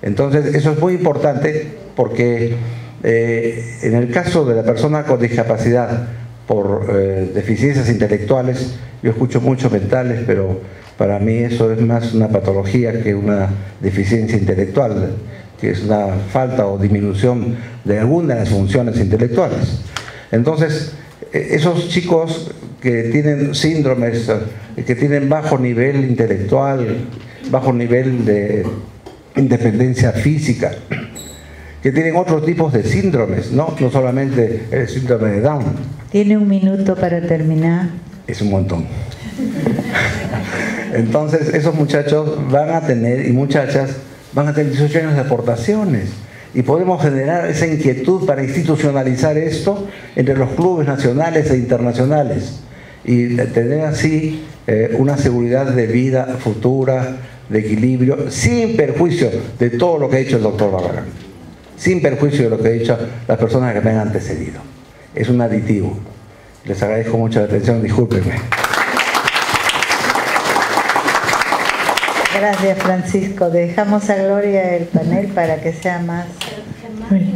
Entonces, eso es muy importante porque en el caso de la persona con discapacidad por deficiencias intelectuales, yo escucho muchos mentales, pero para mí eso es más una patología que una deficiencia intelectual, que es una falta o disminución de alguna de las funciones intelectuales. Entonces, esos chicos que tienen síndromes, que tienen bajo nivel intelectual, bajo nivel de independencia física, que tienen otros tipos de síndromes, no solamente el síndrome de Down. Tiene un minuto para terminar. Es un montón. Entonces, esos muchachos van a tener, y muchachas, van a tener 18 años de aportaciones. Y podemos generar esa inquietud para institucionalizar esto entre los clubes nacionales e internacionales. y tener así una seguridad de vida futura, de equilibrio, sin perjuicio de todo lo que ha dicho el doctor Barragán, sin perjuicio de lo que ha dicho las personas que me han antecedido. Es un aditivo. Les agradezco mucho la atención, discúlpenme. Gracias, Francisco. Dejamos a Gloria el panel para que sea más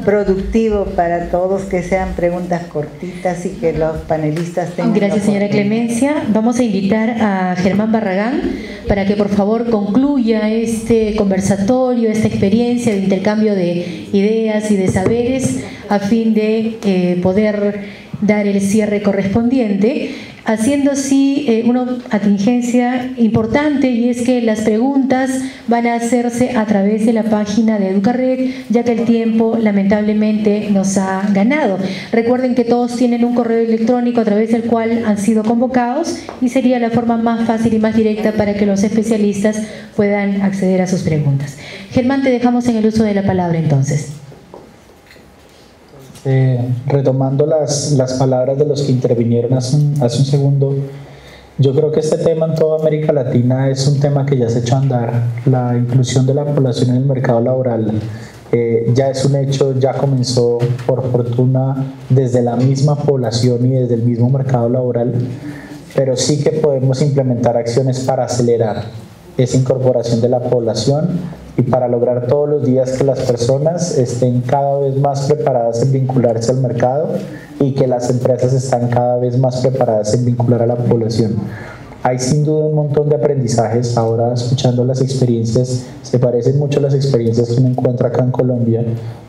productivo para todos, que sean preguntas cortitas y que los panelistas tengan... Gracias, señora Clemencia. Vamos a invitar a Germán Barragán para que por favor concluya este conversatorio, esta experiencia de intercambio de ideas y de saberes a fin de poder dar el cierre correspondiente, haciendo así una atingencia importante, y es que las preguntas van a hacerse a través de la página de Educarred, ya que el tiempo lamentablemente nos ha ganado. Recuerden que todos tienen un correo electrónico a través del cual han sido convocados y sería la forma más fácil y más directa para que los especialistas puedan acceder a sus preguntas. Germán, te dejamos en el uso de la palabra entonces. Retomando las palabras de los que intervinieron hace un segundo, yo creo que este tema en toda América Latina es un tema que ya se echó a andar. La inclusión de la población en el mercado laboral ya es un hecho, ya comenzó por fortuna desde la misma población y desde el mismo mercado laboral, pero sí que podemos implementar acciones para acelerar esa incorporación de la población y para lograr todos los días que las personas estén cada vez más preparadas en vincularse al mercado y que las empresas están cada vez más preparadas en vincular a la población. Hay sin duda un montón de aprendizajes. Ahora, escuchando las experiencias, se parecen mucho a las experiencias que uno encuentra acá en Colombia.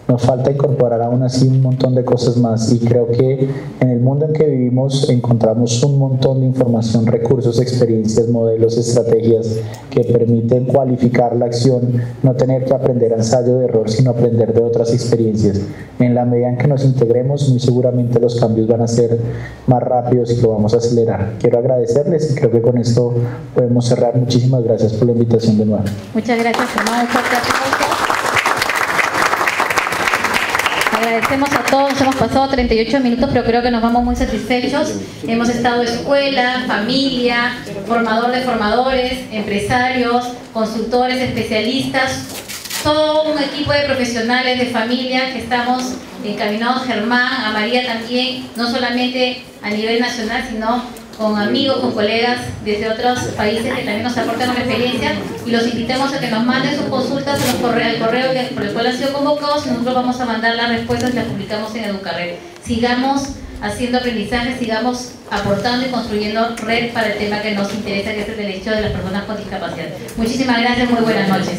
Nos falta incorporar aún así un montón de cosas más, y creo que en el mundo en que vivimos encontramos un montón de información, recursos, experiencias, modelos, estrategias que permiten cualificar la acción, no tener que aprender a ensayo de error, sino aprender de otras experiencias. En la medida en que nos integremos, muy seguramente los cambios van a ser más rápidos y lo vamos a acelerar. Quiero agradecerles y creo que con esto podemos cerrar. Muchísimas gracias por la invitación de nuevo. Muchas gracias, Germán. Un fuerte aplauso. Agradecemos a todos, hemos pasado 38 minutos, pero creo que nos vamos muy satisfechos. Hemos estado escuela, familia, formador de formadores, empresarios, consultores, especialistas, todo un equipo de profesionales de familia que estamos encaminados, Germán, a María también, no solamente a nivel nacional, sino con amigos, con colegas desde otros países que también nos aportan una experiencia, y los invitamos a que nos manden sus consultas al correo por el cual han sido convocados, y nosotros vamos a mandar las respuestas y las publicamos en Educarred. Sigamos haciendo aprendizaje, sigamos aportando y construyendo red para el tema que nos interesa, que es el derecho de las personas con discapacidad. Muchísimas gracias, muy buenas noches.